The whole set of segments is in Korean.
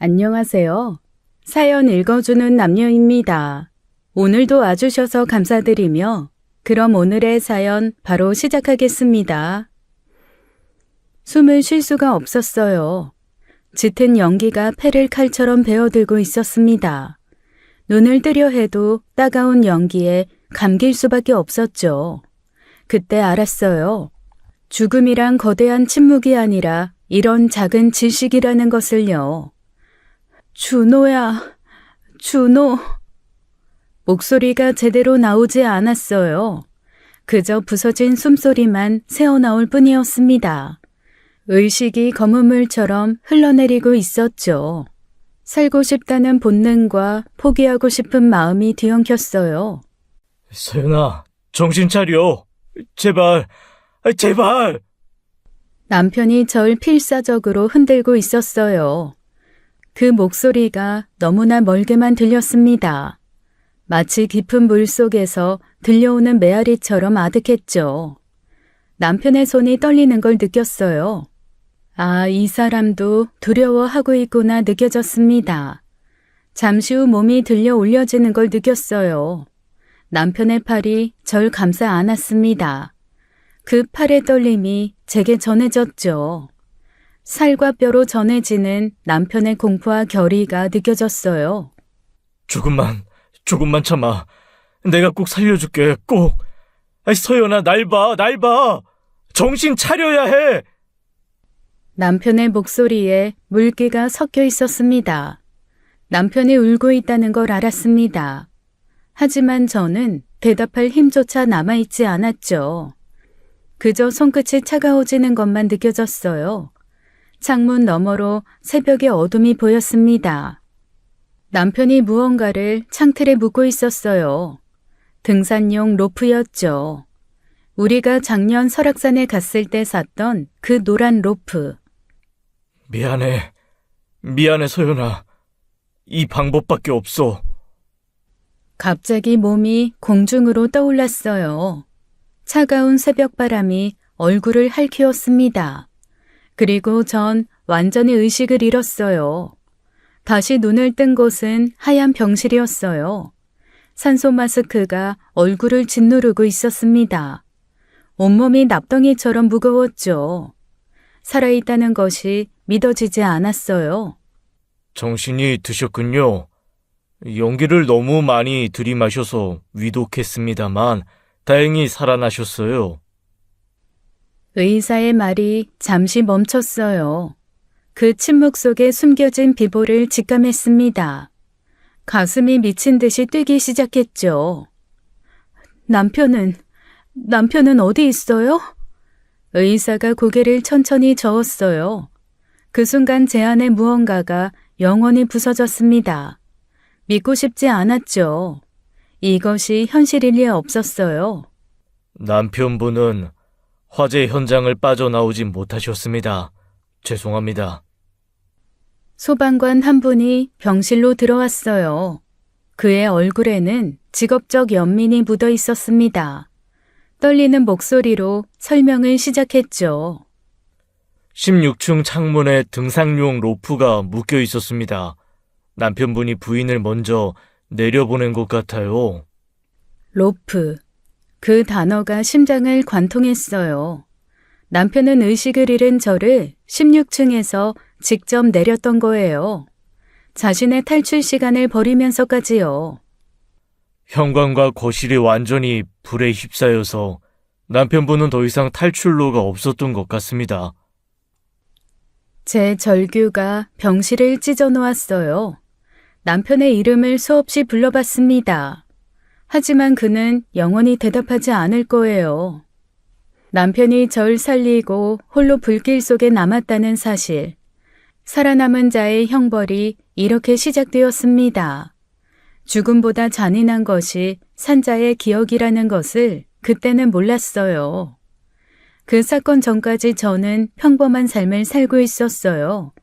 안녕하세요. 사연 읽어주는 남녀입니다. 오늘도 와주셔서 감사드리며 그럼 오늘의 사연 바로 시작하겠습니다. 숨을 쉴 수가 없었어요. 짙은 연기가 폐를 칼처럼 베어들고 있었습니다. 눈을 뜨려 해도 따가운 연기에 감길 수밖에 없었죠. 그때 알았어요. 죽음이란 거대한 침묵이 아니라 이런 작은 질식이라는 것을요. 준호야, 준호. 목소리가 제대로 나오지 않았어요. 그저 부서진 숨소리만 새어나올 뿐이었습니다. 의식이 검은 물처럼 흘러내리고 있었죠. 살고 싶다는 본능과 포기하고 싶은 마음이 뒤엉켰어요. 서연아, 정신 차려. 제발, 제발. 남편이 절 필사적으로 흔들고 있었어요. 그 목소리가 너무나 멀게만 들렸습니다. 마치 깊은 물 속에서 들려오는 메아리처럼 아득했죠. 남편의 손이 떨리는 걸 느꼈어요. 아, 이 사람도 두려워하고 있구나 느껴졌습니다. 잠시 후 몸이 들려 올려지는 걸 느꼈어요. 남편의 팔이 절 감싸 안았습니다. 그 팔의 떨림이 제게 전해졌죠. 살과 뼈로 전해지는 남편의 공포와 결의가 느껴졌어요. 조금만 참아. 내가 꼭 살려줄게, 꼭. 서연아, 날 봐. 정신 차려야 해. 남편의 목소리에 물기가 섞여 있었습니다. 남편이 울고 있다는 걸 알았습니다. 하지만 저는 대답할 힘조차 남아있지 않았죠. 그저 손끝이 차가워지는 것만 느껴졌어요. 창문 너머로 새벽의 어둠이 보였습니다. 남편이 무언가를 창틀에 묶고 있었어요. 등산용 로프였죠. 우리가 작년 설악산에 갔을 때 샀던 그 노란 로프. 미안해, 서연아. 이 방법밖에 없어. 갑자기 몸이 공중으로 떠올랐어요. 차가운 새벽바람이 얼굴을 핥히었습니다. 그리고 전 완전히 의식을 잃었어요. 다시 눈을 뜬 곳은 하얀 병실이었어요. 산소 마스크가 얼굴을 짓누르고 있었습니다. 온몸이 납덩이처럼 무거웠죠. 살아있다는 것이 믿어지지 않았어요. 정신이 드셨군요. 연기를 너무 많이 들이마셔서 위독했습니다만 다행히 살아나셨어요. 의사의 말이 잠시 멈췄어요. 그 침묵 속에 숨겨진 비보를 직감했습니다. 가슴이 미친 듯이 뛰기 시작했죠. 남편은 어디 있어요? 의사가 고개를 천천히 저었어요. 그 순간 제 안에 무언가가 영원히 부서졌습니다. 믿고 싶지 않았죠. 이것이 현실일 리 없었어요. 남편분은 화재 현장을 빠져나오지 못하셨습니다. 죄송합니다. 소방관 한 분이 병실로 들어왔어요. 그의 얼굴에는 직업적 연민이 묻어 있었습니다. 떨리는 목소리로 설명을 시작했죠. 16층 창문에 등산용 로프가 묶여 있었습니다. 남편분이 부인을 먼저 내려보낸 것 같아요. 로프. 그 단어가 심장을 관통했어요. 남편은 의식을 잃은 저를 16층에서 직접 내렸던 거예요. 자신의 탈출 시간을 버리면서까지요. 현관과 거실이 완전히 불에 휩싸여서 남편분은 더 이상 탈출로가 없었던 것 같습니다. 제 절규가 병실을 찢어 놓았어요. 남편의 이름을 수없이 불러봤습니다. 하지만 그는 영원히 대답하지 않을 거예요. 남편이 절 살리고 홀로 불길 속에 남았다는 사실. 살아남은 자의 형벌이 이렇게 시작되었습니다. 죽음보다 잔인한 것이 산자의 기억이라는 것을 그때는 몰랐어요. 그 사건 전까지 저는 평범한 삶을 살고 있었어요.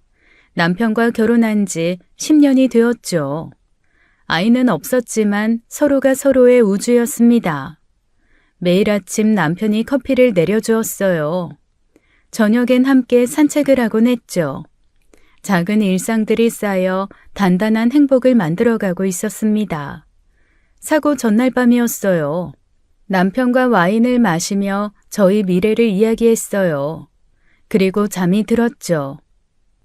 남편과 결혼한 지 10년이 되었죠. 아이는 없었지만 서로가 서로의 우주였습니다. 매일 아침 남편이 커피를 내려주었어요. 저녁엔 함께 산책을 하곤 했죠. 작은 일상들이 쌓여 단단한 행복을 만들어가고 있었습니다. 사고 전날 밤이었어요. 남편과 와인을 마시며 저희 미래를 이야기했어요. 그리고 잠이 들었죠.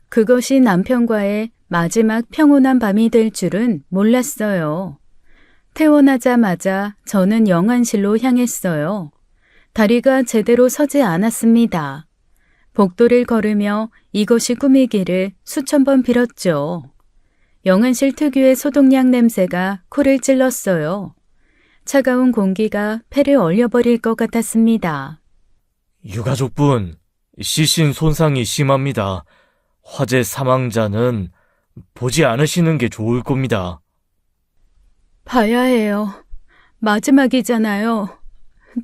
그것이 남편과의 마지막 평온한 밤이 될 줄은 몰랐어요. 퇴원하자마자 저는 영안실로 향했어요. 다리가 제대로 서지 않았습니다. 복도를 걸으며 이것이 꿈이기를 수천 번 빌었죠. 영안실 특유의 소독약 냄새가 코를 찔렀어요. 차가운 공기가 폐를 얼려버릴 것 같았습니다. 유가족분, 시신 손상이 심합니다. 화재 사망자는 보지 않으시는 게 좋을 겁니다. 봐야 해요. 마지막이잖아요.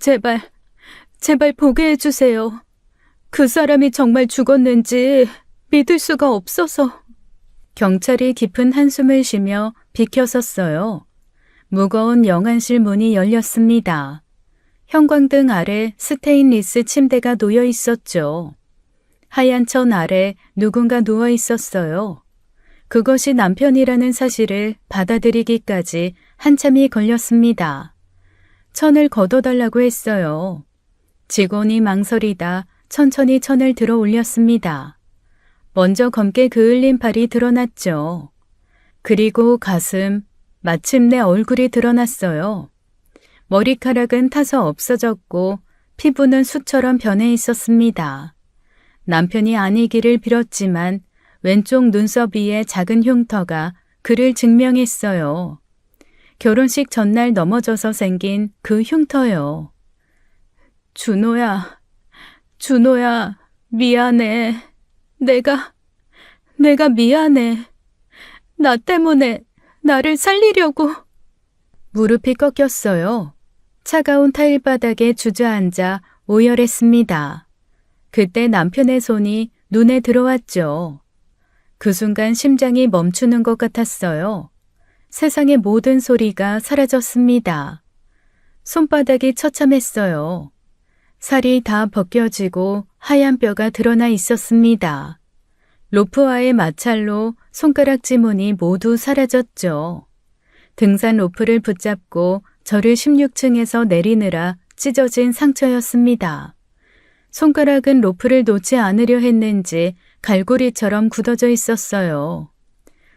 제발 보게 해주세요. 그 사람이 정말 죽었는지 믿을 수가 없어서. 경찰이 깊은 한숨을 쉬며 비켜섰어요. 무거운 영안실 문이 열렸습니다. 형광등 아래 스테인리스 침대가 놓여 있었죠. 하얀 천 아래 누군가 누워 있었어요. 그것이 남편이라는 사실을 받아들이기까지 한참이 걸렸습니다. 천을 걷어달라고 했어요. 직원이 망설이다 천천히 천을 들어 올렸습니다. 먼저 검게 그을린 팔이 드러났죠. 그리고 가슴, 마침내 얼굴이 드러났어요. 머리카락은 타서 없어졌고 피부는 숯처럼 변해 있었습니다. 남편이 아니기를 빌었지만 왼쪽 눈썹 위에 작은 흉터가 그를 증명했어요. 결혼식 전날 넘어져서 생긴 그 흉터요. 준호야, 미안해. 내가 미안해. 나 때문에 나를 살리려고. 무릎이 꺾였어요. 차가운 타일바닥에 주저앉아 오열했습니다. 그때 남편의 손이 눈에 들어왔죠. 그 순간 심장이 멈추는 것 같았어요. 세상의 모든 소리가 사라졌습니다. 손바닥이 처참했어요. 살이 다 벗겨지고 하얀 뼈가 드러나 있었습니다. 로프와의 마찰로 손가락 지문이 모두 사라졌죠. 등산 로프를 붙잡고 저를 16층에서 내리느라 찢어진 상처였습니다. 손가락은 로프를 놓지 않으려 했는지 갈고리처럼 굳어져 있었어요.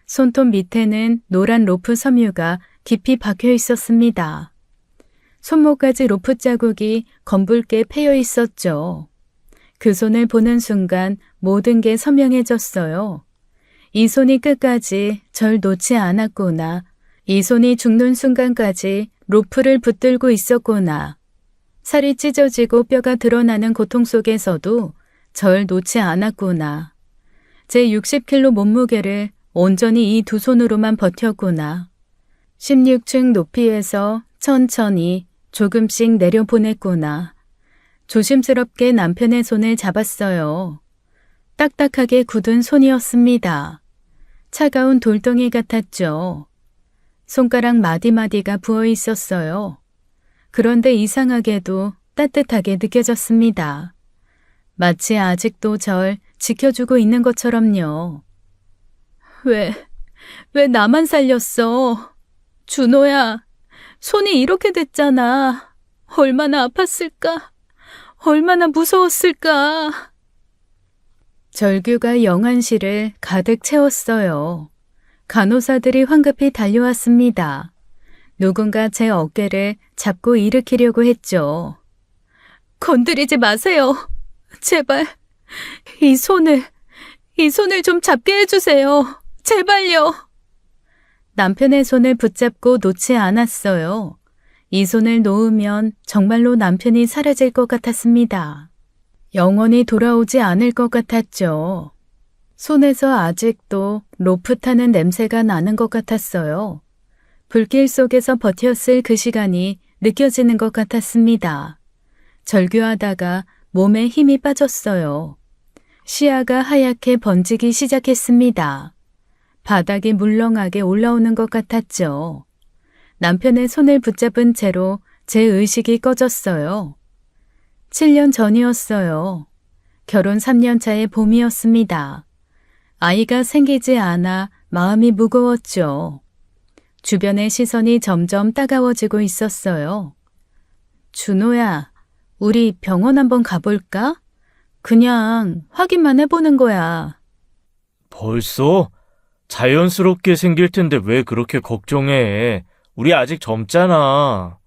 손톱 밑에는 노란 로프 섬유가 깊이 박혀 있었습니다. 손목까지 로프 자국이 검붉게 패여 있었죠. 그 손을 보는 순간 모든 게 선명해졌어요. 이 손이 끝까지 절 놓지 않았구나. 이 손이 죽는 순간까지 로프를 붙들고 있었구나. 살이 찢어지고 뼈가 드러나는 고통 속에서도 절 놓지 않았구나. 제 60kg 몸무게를 온전히 이 두 손으로만 버텼구나. 16층 높이에서 천천히 조금씩 내려보냈구나. 조심스럽게 남편의 손을 잡았어요. 딱딱하게 굳은 손이었습니다. 차가운 돌덩이 같았죠. 손가락 마디마디가 부어 있었어요. 그런데 이상하게도 따뜻하게 느껴졌습니다. 마치 아직도 절 지켜주고 있는 것처럼요. 왜 나만 살렸어? 준호야, 손이 이렇게 됐잖아. 얼마나 아팠을까? 얼마나 무서웠을까? 절규가 영안실을 가득 채웠어요. 간호사들이 황급히 달려왔습니다. 누군가 제 어깨를 잡고 일으키려고 했죠. 건드리지 마세요. 제발 이 손을 좀 잡게 해주세요. 제발요. 남편의 손을 붙잡고 놓지 않았어요. 이 손을 놓으면 정말로 남편이 사라질 것 같았습니다. 영원히 돌아오지 않을 것 같았죠. 손에서 아직도 로프 타는 냄새가 나는 것 같았어요. 불길 속에서 버텼을 그 시간이 느껴지는 것 같았습니다. 절규하다가 몸에 힘이 빠졌어요. 시야가 하얗게 번지기 시작했습니다. 바닥이 물렁하게 올라오는 것 같았죠. 남편의 손을 붙잡은 채로 제 의식이 꺼졌어요. 7년 전이었어요. 결혼 3년 차의 봄이었습니다. 아이가 생기지 않아 마음이 무거웠죠. 주변의 시선이 점점 따가워지고 있었어요. 준호야, 우리 병원 한번 가볼까? 그냥 확인만 해보는 거야. 벌써? 자연스럽게 생길 텐데 왜 그렇게 걱정해? 우리 아직 젊잖아.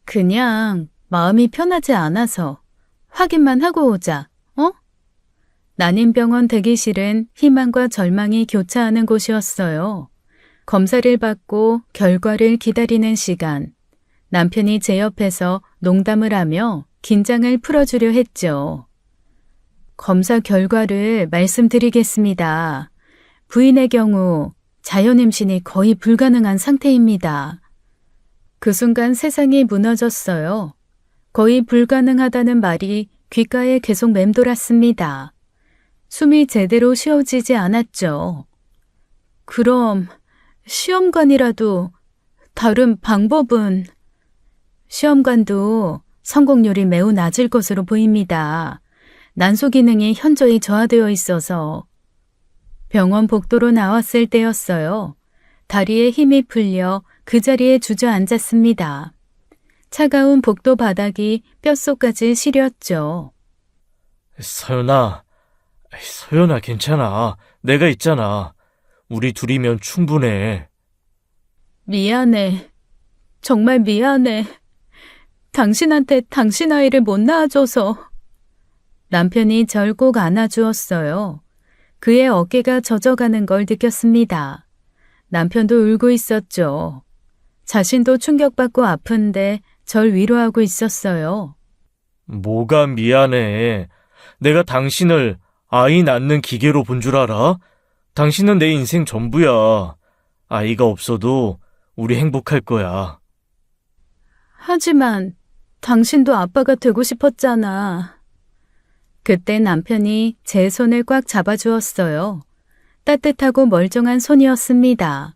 그냥 마음이 편하지 않아서 확인만 하고 오자, 어? 난임병원 대기실은 희망과 절망이 교차하는 곳이었어요. 검사를 받고 결과를 기다리는 시간. 남편이 제 옆에서 농담을 하며 긴장을 풀어주려 했죠. 검사 결과를 말씀드리겠습니다. 부인의 경우 자연임신이 거의 불가능한 상태입니다. 그 순간 세상이 무너졌어요. 거의 불가능하다는 말이 귓가에 계속 맴돌았습니다. 숨이 제대로 쉬어지지 않았죠. 그럼 시험관이라도 다른 방법은? 시험관도 성공률이 매우 낮을 것으로 보입니다. 난소 기능이 현저히 저하되어 있어서. 병원 복도로 나왔을 때였어요. 다리에 힘이 풀려 그 자리에 주저앉았습니다. 차가운 복도 바닥이 뼛속까지 시렸죠. 서연아, 괜찮아. 내가 있잖아. 우리 둘이면 충분해. 미안해. 정말 미안해. 당신한테 당신 아이를 못 낳아줘서. 남편이 절 꼭 안아주었어요. 그의 어깨가 젖어가는 걸 느꼈습니다. 남편도 울고 있었죠. 자신도 충격받고 아픈데 절 위로하고 있었어요. 뭐가 미안해. 내가 당신을 아이 낳는 기계로 본 줄 알아? 당신은 내 인생 전부야. 아이가 없어도 우리 행복할 거야. 하지만 당신도 아빠가 되고 싶었잖아. 그때 남편이 제 손을 꽉 잡아주었어요. 따뜻하고 멀쩡한 손이었습니다.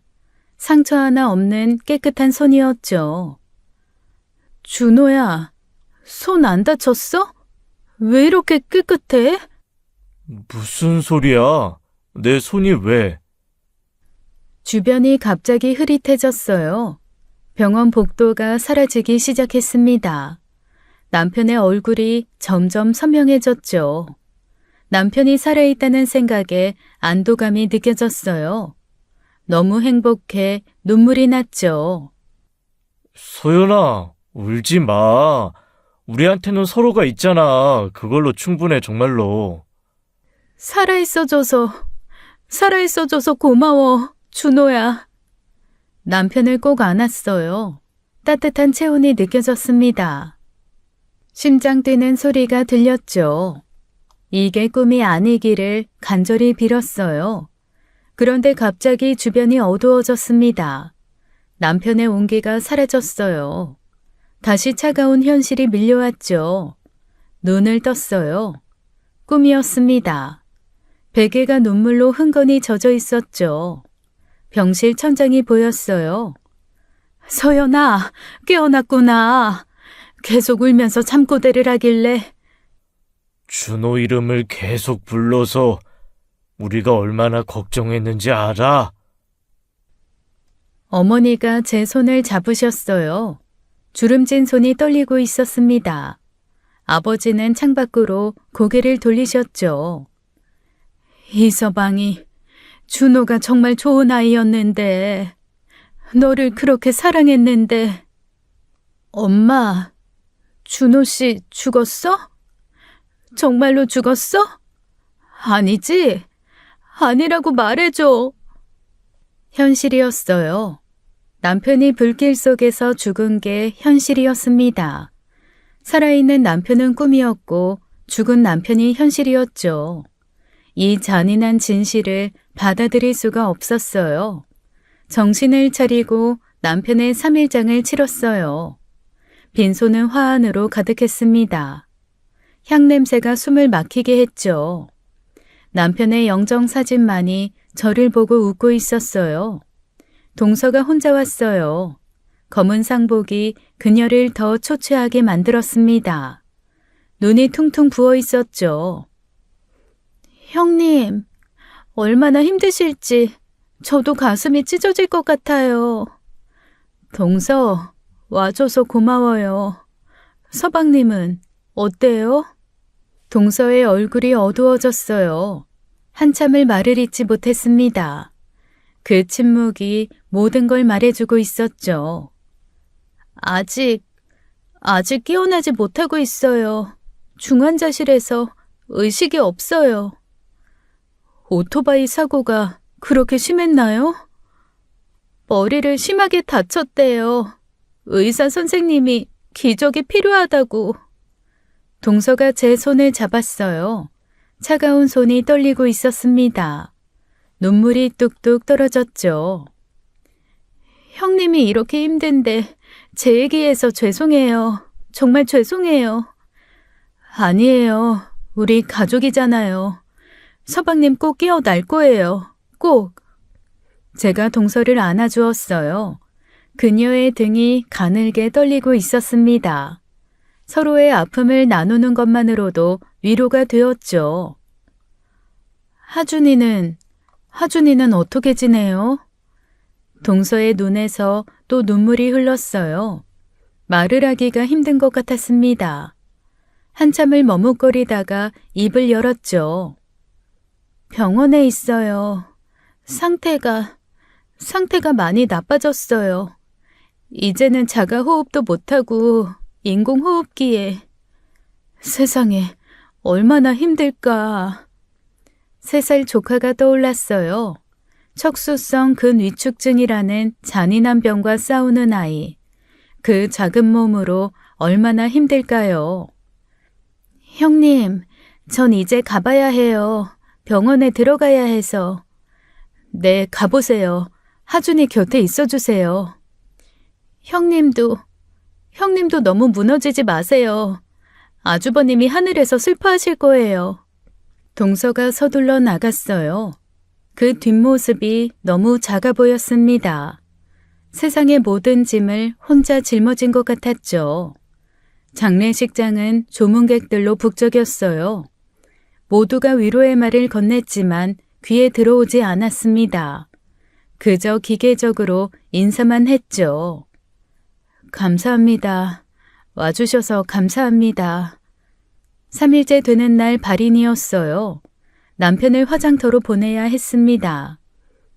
상처 하나 없는 깨끗한 손이었죠. 준호야, 손 안 다쳤어? 왜 이렇게 깨끗해? 무슨 소리야? 내 손이 왜? 주변이 갑자기 흐릿해졌어요. 병원 복도가 사라지기 시작했습니다. 남편의 얼굴이 점점 선명해졌죠. 남편이 살아있다는 생각에 안도감이 느껴졌어요. 너무 행복해 눈물이 났죠. 소연아, 울지 마. 우리한테는 서로가 있잖아. 그걸로 충분해, 정말로. 살아있어줘서 고마워, 준호야. 남편을 꼭 안았어요. 따뜻한 체온이 느껴졌습니다. 심장 뛰는 소리가 들렸죠. 이게 꿈이 아니기를 간절히 빌었어요. 그런데 갑자기 주변이 어두워졌습니다. 남편의 온기가 사라졌어요. 다시 차가운 현실이 밀려왔죠. 눈을 떴어요. 꿈이었습니다. 베개가 눈물로 흥건히 젖어 있었죠. 병실 천장이 보였어요. 서연아, 깨어났구나. 계속 울면서 잠꼬대를 하길래. 준호 이름을 계속 불러서 우리가 얼마나 걱정했는지 알아? 어머니가 제 손을 잡으셨어요. 주름진 손이 떨리고 있었습니다. 아버지는 창밖으로 고개를 돌리셨죠. 이서방이 준호가 정말 좋은 아이였는데, 너를 그렇게 사랑했는데. 엄마, 준호 씨 죽었어? 정말로 죽었어? 아니지? 아니라고 말해줘. 현실이었어요. 남편이 불길 속에서 죽은 게 현실이었습니다. 살아있는 남편은 꿈이었고 죽은 남편이 현실이었죠. 이 잔인한 진실을 받아들일 수가 없었어요. 정신을 차리고 남편의 3일장을 치렀어요. 빈손은 화환으로 가득했습니다. 향냄새가 숨을 막히게 했죠. 남편의 영정사진만이 저를 보고 웃고 있었어요. 동서가 혼자 왔어요. 검은 상복이 그녀를 더 초췌하게 만들었습니다. 눈이 퉁퉁 부어 있었죠. 형님, 얼마나 힘드실지 저도 가슴이 찢어질 것 같아요. 동서, 와줘서 고마워요. 서방님은 어때요? 동서의 얼굴이 어두워졌어요. 한참을 말을 잇지 못했습니다. 그 침묵이 모든 걸 말해주고 있었죠. 아직 깨어나지 못하고 있어요. 중환자실에서 의식이 없어요. 오토바이 사고가 그렇게 심했나요? 머리를 심하게 다쳤대요. 의사 선생님이 기적이 필요하다고. 동서가 제 손을 잡았어요. 차가운 손이 떨리고 있었습니다. 눈물이 뚝뚝 떨어졌죠. 형님이 이렇게 힘든데 제 얘기해서 죄송해요. 정말 죄송해요. 아니에요. 우리 가족이잖아요. 서방님 꼭 깨어날 거예요. 꼭. 제가 동서를 안아주었어요. 그녀의 등이 가늘게 떨리고 있었습니다. 서로의 아픔을 나누는 것만으로도 위로가 되었죠. 하준이는 어떻게 지내요? 동서의 눈에서 또 눈물이 흘렀어요. 말을 하기가 힘든 것 같았습니다. 한참을 머뭇거리다가 입을 열었죠. 병원에 있어요. 상태가 많이 나빠졌어요. 이제는 자가 호흡도 못하고 인공호흡기에. 세상에 얼마나 힘들까. 3살 조카가 떠올랐어요. 척수성 근위축증이라는 잔인한 병과 싸우는 아이. 그 작은 몸으로 얼마나 힘들까요? 형님, 전 이제 가봐야 해요. 병원에 들어가야 해서. 네, 가보세요. 하준이 곁에 있어주세요. 형님도 너무 무너지지 마세요. 아주버님이 하늘에서 슬퍼하실 거예요. 동서가 서둘러 나갔어요. 그 뒷모습이 너무 작아 보였습니다. 세상의 모든 짐을 혼자 짊어진 것 같았죠. 장례식장은 조문객들로 북적였어요. 모두가 위로의 말을 건넸지만 귀에 들어오지 않았습니다. 그저 기계적으로 인사만 했죠. 감사합니다. 와주셔서 감사합니다. 3일째 되는 날 발인이었어요. 남편을 화장터로 보내야 했습니다.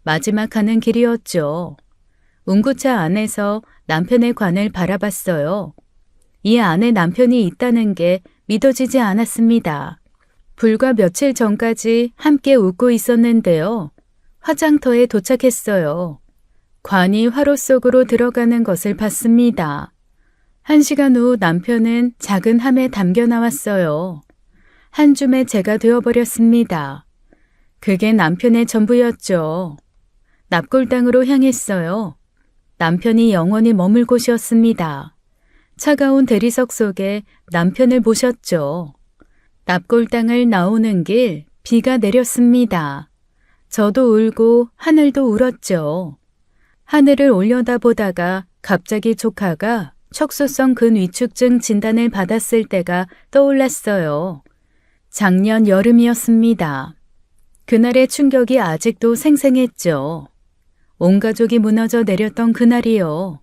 마지막 가는 길이었죠. 운구차 안에서 남편의 관을 바라봤어요. 이 안에 남편이 있다는 게 믿어지지 않았습니다. 불과 며칠 전까지 함께 웃고 있었는데요. 화장터에 도착했어요. 관이 화로 속으로 들어가는 것을 봤습니다. 1시간 후 남편은 작은 함에 담겨 나왔어요. 한 줌의 제가 되어버렸습니다. 그게 남편의 전부였죠. 납골당으로 향했어요. 남편이 영원히 머물 곳이었습니다. 차가운 대리석 속에 남편을 모셨죠. 납골당을 나오는 길 비가 내렸습니다. 저도 울고 하늘도 울었죠. 하늘을 올려다보다가 갑자기 조카가 척수성 근위축증 진단을 받았을 때가 떠올랐어요. 작년 여름이었습니다. 그날의 충격이 아직도 생생했죠. 온 가족이 무너져 내렸던 그날이요.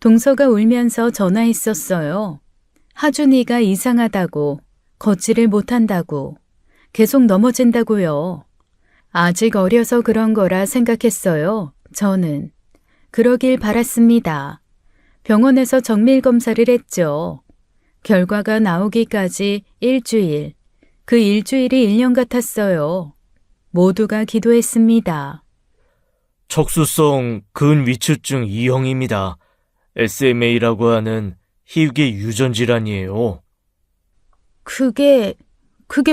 동서가 울면서 전화했었어요. 하준이가 이상하다고, 걷지를 못한다고, 계속 넘어진다고요. 아직 어려서 그런 거라 생각했어요. 저는. 그러길 바랐습니다. 병원에서 정밀검사를 했죠. 결과가 나오기까지 일주일. 그 일주일이 1년 같았어요. 모두가 기도했습니다. 척수성 근위축증 2형입니다. SMA라고 하는 희귀 유전 질환이에요. 그게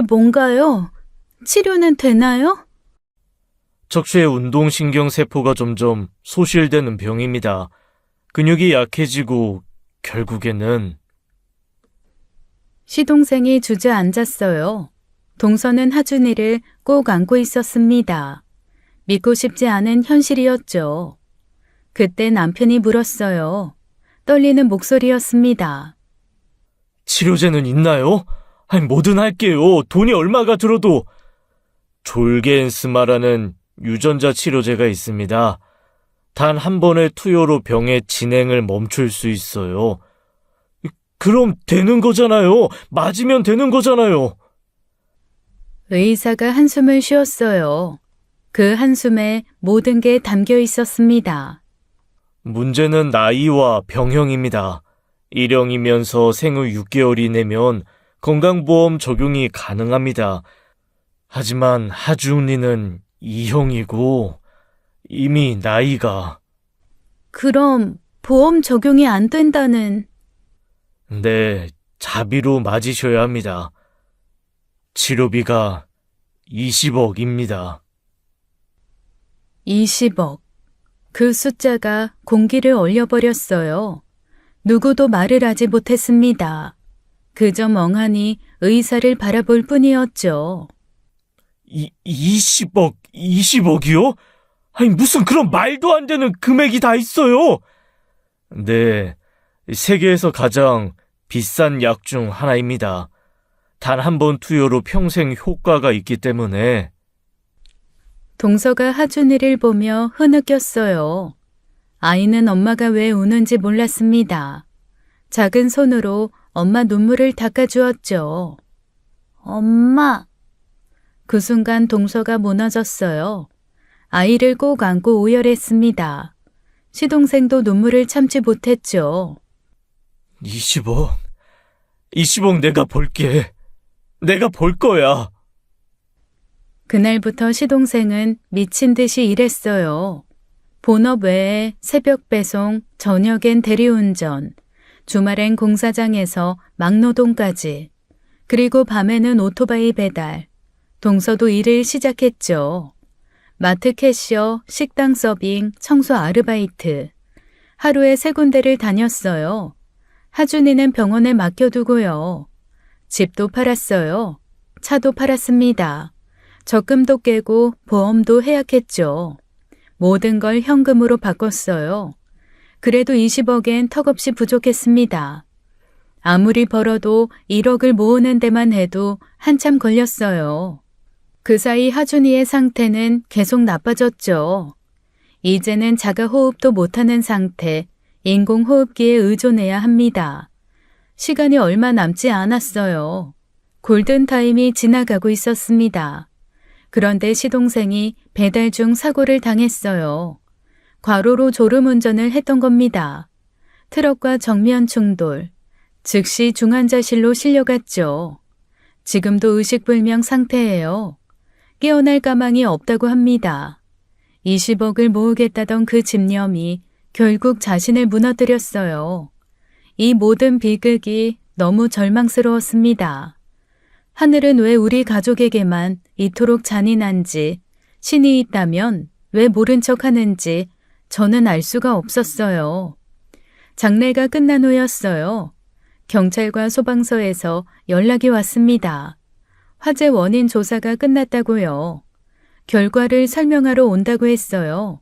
뭔가요? 치료는 되나요? 척추의 운동신경세포가 점점 소실되는 병입니다. 근육이 약해지고 결국에는. 시동생이 주저앉았어요. 동서는 하준이를 꼭 안고 있었습니다. 믿고 싶지 않은 현실이었죠. 그때 남편이 물었어요. 떨리는 목소리였습니다. 치료제는 있나요? 아니, 뭐든 할게요. 돈이 얼마가 들어도. 졸겐스마라는 유전자 치료제가 있습니다. 단 한 번의 투여로 병의 진행을 멈출 수 있어요. 그럼 되는 거잖아요. 맞으면 되는 거잖아요. 의사가 한숨을 쉬었어요. 그 한숨에 모든 게 담겨 있었습니다. 문제는 나이와 병형입니다. 1형이면서 생후 6개월이 내면 건강보험 적용이 가능합니다. 하지만 하주은리는 2형이고 이미 나이가... 그럼 보험 적용이 안 된다는... 네, 자비로 맞으셔야 합니다. 치료비가 20억입니다. 20억. 그 숫자가 공기를 얼려버렸어요. 누구도 말을 하지 못했습니다. 그저 멍하니 의사를 바라볼 뿐이었죠. 20억이요? 아니, 무슨 그런 말도 안 되는 금액이 다 있어요! 네, 세계에서 가장 비싼 약 중 하나입니다. 단 한 번 투여로 평생 효과가 있기 때문에. 동서가 하준이를 보며 흐느꼈어요. 아이는 엄마가 왜 우는지 몰랐습니다. 작은 손으로 엄마 눈물을 닦아주었죠. 엄마. 그 순간 동서가 무너졌어요. 아이를 꼭 안고 오열했습니다. 시동생도 눈물을 참지 못했죠. 20억 내가 볼게. 내가 볼 거야. 그날부터 시동생은 미친 듯이 일했어요. 본업 외에 새벽 배송, 저녁엔 대리운전, 주말엔 공사장에서 막노동까지, 그리고 밤에는 오토바이 배달. 동서도 일을 시작했죠. 마트 캐셔, 식당 서빙, 청소 아르바이트. 하루에 3군데를 다녔어요. 하준이는 병원에 맡겨두고요. 집도 팔았어요. 차도 팔았습니다. 적금도 깨고 보험도 해약했죠. 모든 걸 현금으로 바꿨어요. 그래도 20억엔 턱없이 부족했습니다. 아무리 벌어도 1억을 모으는 데만 해도 한참 걸렸어요. 그 사이 하준이의 상태는 계속 나빠졌죠. 이제는 자가 호흡도 못하는 상태, 인공호흡기에 의존해야 합니다. 시간이 얼마 남지 않았어요. 골든타임이 지나가고 있었습니다. 그런데 시동생이 배달 중 사고를 당했어요. 과로로 졸음운전을 했던 겁니다. 트럭과 정면 충돌. 즉시 중환자실로 실려갔죠. 지금도 의식불명 상태예요. 깨어날 가망이 없다고 합니다. 20억을 모으겠다던 그 집념이 결국 자신을 무너뜨렸어요. 이 모든 비극이 너무 절망스러웠습니다. 하늘은 왜 우리 가족에게만 이토록 잔인한지, 신이 있다면 왜 모른 척 하는지 저는 알 수가 없었어요. 장례가 끝난 후였어요. 경찰과 소방서에서 연락이 왔습니다. 화재 원인 조사가 끝났다고요. 결과를 설명하러 온다고 했어요.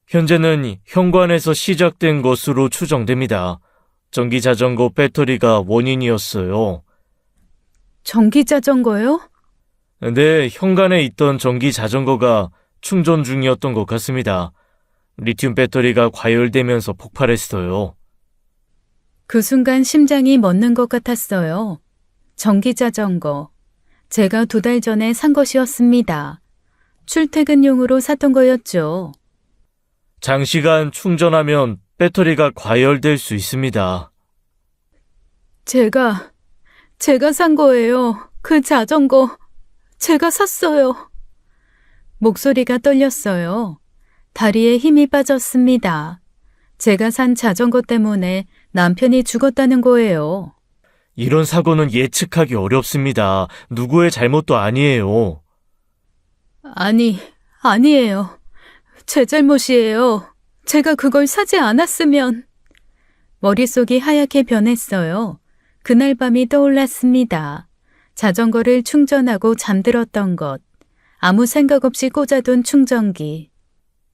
현재는 현관에서 시작된 것으로 추정됩니다. 전기자전거 배터리가 원인이었어요. 전기자전거요? 네, 현관에 있던 전기자전거가 충전 중이었던 것 같습니다. 리튬 배터리가 과열되면서 폭발했어요. 그 순간 심장이 멎는 것 같았어요. 전기자전거. 제가 2달 전에 산 것이었습니다. 출퇴근용으로 샀던 거였죠. 장시간 충전하면 배터리가 과열될 수 있습니다. 제가 산 거예요. 그 자전거. 제가 샀어요. 목소리가 떨렸어요. 다리에 힘이 빠졌습니다. 제가 산 자전거 때문에 남편이 죽었다는 거예요. 이런 사고는 예측하기 어렵습니다. 누구의 잘못도 아니에요. 아니에요. 제 잘못이에요. 제가 그걸 사지 않았으면. 머릿속이 하얗게 변했어요. 그날 밤이 떠올랐습니다. 자전거를 충전하고 잠들었던 것. 아무 생각 없이 꽂아둔 충전기.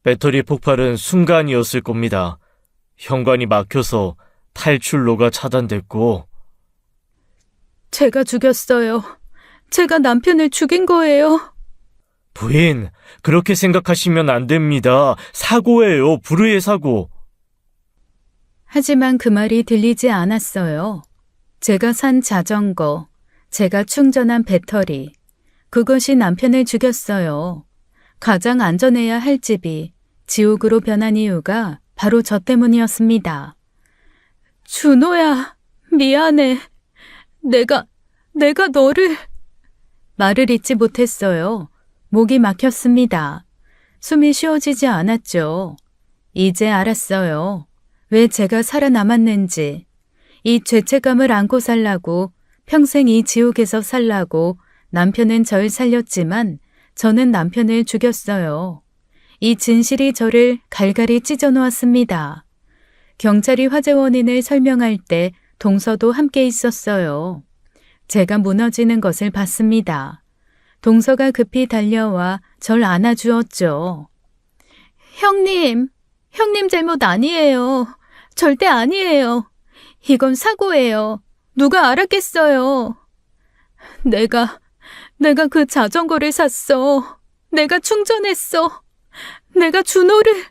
배터리 폭발은 순간이었을 겁니다. 현관이 막혀서 탈출로가 차단됐고. 제가 죽였어요. 제가 남편을 죽인 거예요. 부인, 그렇게 생각하시면 안 됩니다. 사고예요. 불의의 사고. 하지만 그 말이 들리지 않았어요. 제가 산 자전거, 제가 충전한 배터리, 그것이 남편을 죽였어요. 가장 안전해야 할 집이 지옥으로 변한 이유가 바로 저 때문이었습니다. 준호야, 미안해. 내가 너를... 말을 잇지 못했어요. 목이 막혔습니다. 숨이 쉬어지지 않았죠. 이제 알았어요. 왜 제가 살아남았는지. 이 죄책감을 안고 살라고, 평생 이 지옥에서 살라고 남편은 절 살렸지만 저는 남편을 죽였어요. 이 진실이 저를 갈갈이 찢어놓았습니다. 경찰이 화재 원인을 설명할 때 동서도 함께 있었어요. 제가 무너지는 것을 봤습니다. 동서가 급히 달려와 절 안아주었죠. 형님 잘못 아니에요. 절대 아니에요. 이건 사고예요. 누가 알았겠어요. 내가 그 자전거를 샀어. 내가 충전했어. 내가 준호를...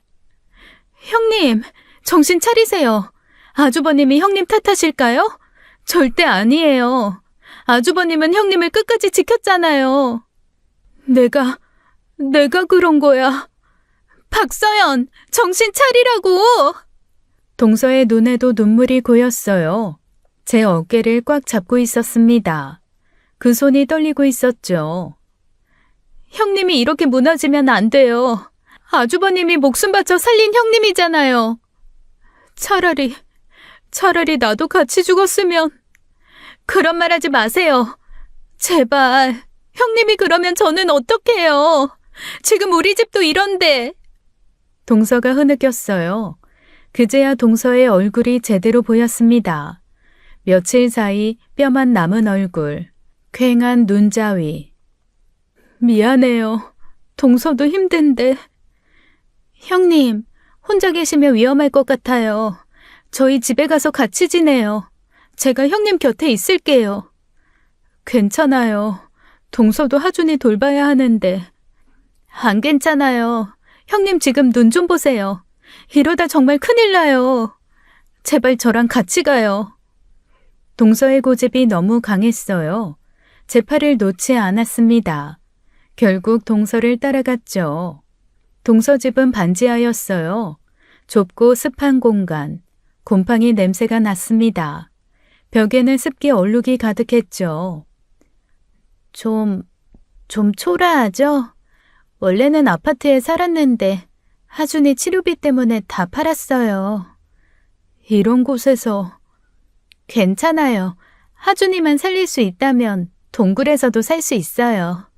형님, 정신 차리세요. 아주버님이 형님 탓하실까요? 절대 아니에요. 아주버님은 형님을 끝까지 지켰잖아요. 내가 그런 거야. 박서연, 정신 차리라고! 동서의 눈에도 눈물이 고였어요. 제 어깨를 꽉 잡고 있었습니다. 그 손이 떨리고 있었죠. 형님이 이렇게 무너지면 안 돼요. 아주버님이 목숨 바쳐 살린 형님이잖아요. 차라리 나도 같이 죽었으면... 그런 말 하지 마세요. 제발. 형님이 그러면 저는 어떡해요. 지금 우리 집도 이런데. 동서가 흐느꼈어요. 그제야 동서의 얼굴이 제대로 보였습니다. 며칠 사이 뼈만 남은 얼굴, 퀭한 눈자위. 미안해요. 동서도 힘든데. 형님, 혼자 계시면 위험할 것 같아요. 저희 집에 가서 같이 지내요. 제가 형님 곁에 있을게요. 괜찮아요. 동서도 하준이 돌봐야 하는데. 안 괜찮아요. 형님 지금 눈 좀 보세요. 이러다 정말 큰일 나요. 제발 저랑 같이 가요. 동서의 고집이 너무 강했어요. 제 팔을 놓지 않았습니다. 결국 동서를 따라갔죠. 동서 집은 반지하였어요. 좁고 습한 공간, 곰팡이 냄새가 났습니다. 벽에는 습기 얼룩이 가득했죠. 좀 초라하죠? 원래는 아파트에 살았는데 하준이 치료비 때문에 다 팔았어요. 이런 곳에서... 괜찮아요. 하준이만 살릴 수 있다면 동굴에서도 살 수 있어요.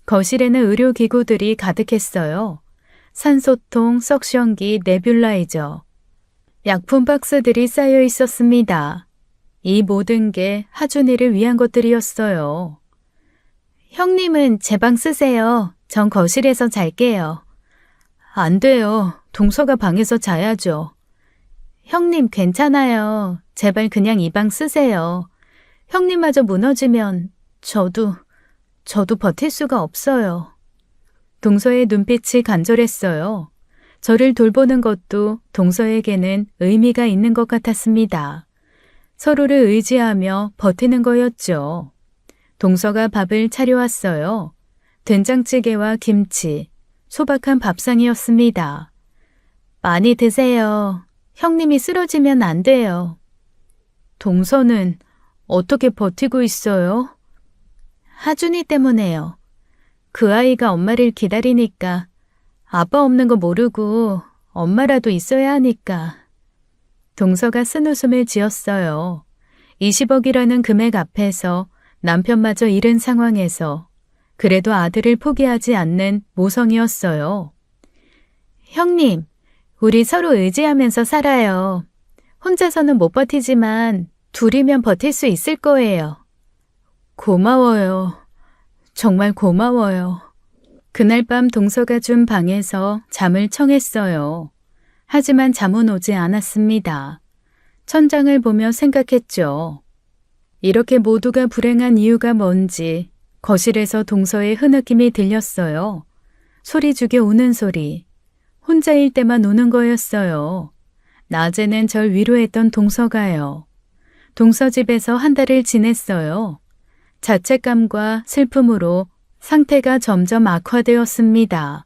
거실에는 의료기구들이 가득했어요. 산소통, 석션기, 네뷸라이저. 약품 박스들이 쌓여 있었습니다. 이 모든 게 하준이를 위한 것들이었어요. 형님은 제 방 쓰세요. 전 거실에서 잘게요. 안 돼요. 동서가 방에서 자야죠. 형님 괜찮아요. 제발 그냥 이 방 쓰세요. 형님마저 무너지면 저도 버틸 수가 없어요. 동서의 눈빛이 간절했어요. 저를 돌보는 것도 동서에게는 의미가 있는 것 같았습니다. 서로를 의지하며 버티는 거였죠. 동서가 밥을 차려왔어요. 된장찌개와 김치, 소박한 밥상이었습니다. 많이 드세요. 형님이 쓰러지면 안 돼요. 동서는 어떻게 버티고 있어요? 하준이 때문에요. 그 아이가 엄마를 기다리니까 아빠 없는 거 모르고 엄마라도 있어야 하니까. 동서가 쓴웃음을 지었어요. 20억이라는 금액 앞에서 남편마저 잃은 상황에서 그래도 아들을 포기하지 않는 모성이었어요. 형님, 우리 서로 의지하면서 살아요. 혼자서는 못 버티지만 둘이면 버틸 수 있을 거예요. 고마워요. 정말 고마워요. 그날 밤 동서가 준 방에서 잠을 청했어요. 하지만 잠은 오지 않았습니다. 천장을 보며 생각했죠. 이렇게 모두가 불행한 이유가 뭔지 거실에서 동서의 흐느낌이 들렸어요. 소리 죽여 우는 소리. 혼자일 때만 우는 거였어요. 낮에는 절 위로했던 동서가요. 동서 집에서 한 달을 지냈어요. 자책감과 슬픔으로 상태가 점점 악화되었습니다.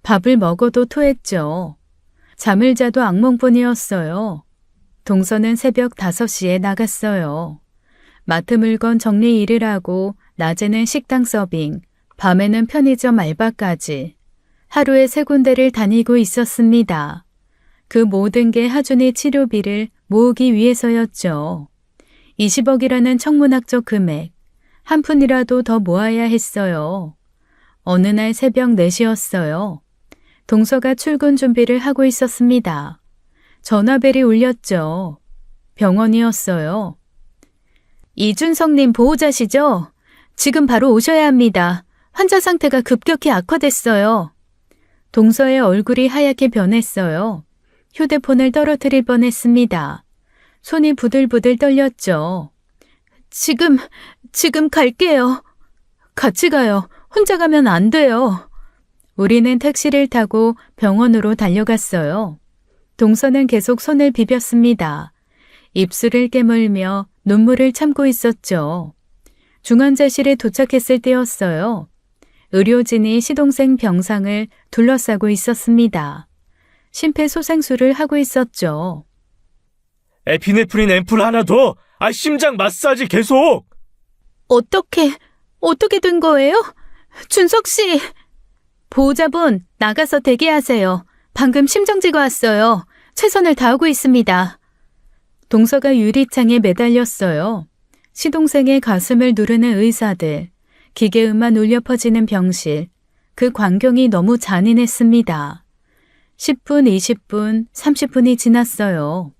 밥을 먹어도 토했죠. 잠을 자도 악몽뿐이었어요. 동서는 새벽 5시에 나갔어요. 마트 물건 정리 일을 하고 낮에는 식당 서빙, 밤에는 편의점 알바까지 하루에 3군데를 다니고 있었습니다. 그 모든 게 하준이 치료비를 모으기 위해서였죠. 20억이라는 천문학적 금액, 한 푼이라도 더 모아야 했어요. 어느 날 새벽 4시였어요. 동서가 출근 준비를 하고 있었습니다. 전화벨이 울렸죠. 병원이었어요. 이준성님 보호자시죠? 지금 바로 오셔야 합니다. 환자 상태가 급격히 악화됐어요. 동서의 얼굴이 하얗게 변했어요. 휴대폰을 떨어뜨릴 뻔했습니다. 손이 부들부들 떨렸죠. 지금 갈게요. 같이 가요. 혼자 가면 안 돼요. 우리는 택시를 타고 병원으로 달려갔어요. 동서는 계속 손을 비볐습니다. 입술을 깨물며 눈물을 참고 있었죠. 중환자실에 도착했을 때였어요. 의료진이 시동생 병상을 둘러싸고 있었습니다. 심폐소생술을 하고 있었죠. 에피네프린 앰플 하나 더! 심장 마사지 계속! 어떻게 된 거예요? 준석 씨! 보호자분, 나가서 대기하세요. 방금 심정지가 왔어요. 최선을 다하고 있습니다. 동서가 유리창에 매달렸어요. 시동생의 가슴을 누르는 의사들, 기계음만 울려 퍼지는 병실, 그 광경이 너무 잔인했습니다. 10분, 20분, 30분이 지났어요.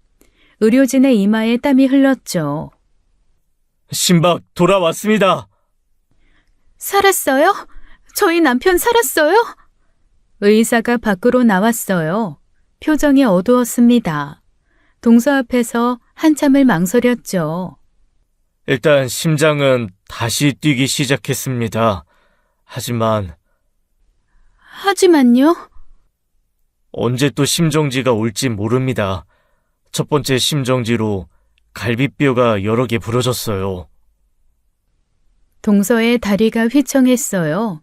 의료진의 이마에 땀이 흘렀죠. 심박 돌아왔습니다. 살았어요? 저희 남편 살았어요? 의사가 밖으로 나왔어요. 표정이 어두웠습니다. 동서 앞에서 한참을 망설였죠. 일단 심장은 다시 뛰기 시작했습니다. 하지만요? 언제 또 심정지가 올지 모릅니다. 첫 번째 심정지로 갈비뼈가 여러 개 부러졌어요. 동서의 다리가 휘청했어요.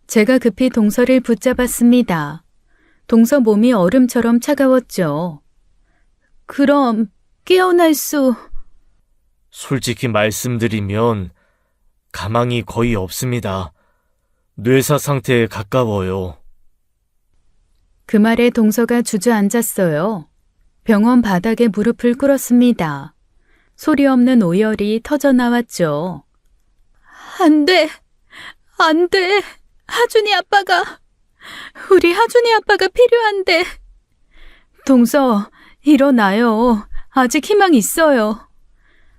제가 급히 동서를 붙잡았습니다. 동서 몸이 얼음처럼 차가웠죠. 그럼 깨어날 수... 솔직히 말씀드리면 가망이 거의 없습니다. 뇌사 상태에 가까워요. 그 말에 동서가 주저앉았어요. 병원 바닥에 무릎을 꿇었습니다. 소리 없는 오열이 터져나왔죠. 안 돼! 우리 하준이 아빠가 필요한데. 동서, 일어나요. 아직 희망 있어요.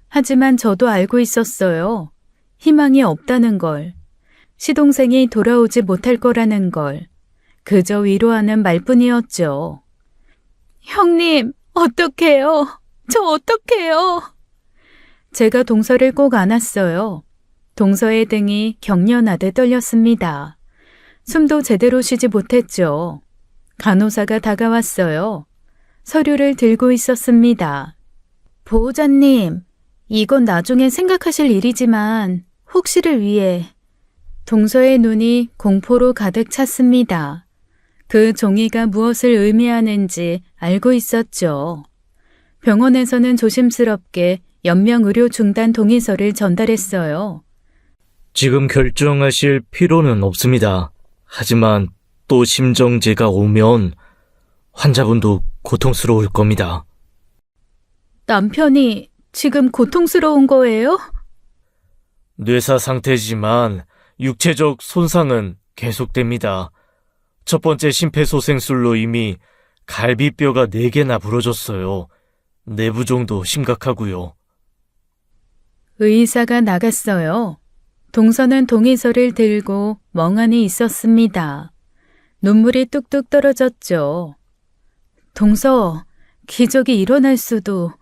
하지만 저도 알고 있었어요. 희망이 없다는 걸. 시동생이 돌아오지 못할 거라는 걸. 그저 위로하는 말뿐이었죠. 형님, 어떡해요? 저 어떡해요? 제가 동서를 꼭 안았어요. 동서의 등이 경련하듯 떨렸습니다. 숨도 제대로 쉬지 못했죠. 간호사가 다가왔어요. 서류를 들고 있었습니다. 보호자님, 이건 나중에 생각하실 일이지만 혹시를 위해. 동서의 눈이 공포로 가득 찼습니다. 그 종이가 무엇을 의미하는지 알고 있었죠. 병원에서는 조심스럽게 연명 의료 중단 동의서를 전달했어요. 지금 결정하실 필요는 없습니다. 하지만 또 심정지가 오면 환자분도 고통스러울 겁니다. 남편이 지금 고통스러운 거예요? 뇌사 상태지만 육체적 손상은 계속됩니다. 첫 번째 심폐소생술로 이미 갈비뼈가 4개나 부러졌어요. 내부종도 심각하고요. 의사가 나갔어요. 동서는 동의서를 들고 멍하니 있었습니다. 눈물이 뚝뚝 떨어졌죠. 동서, 기적이 일어날 수도.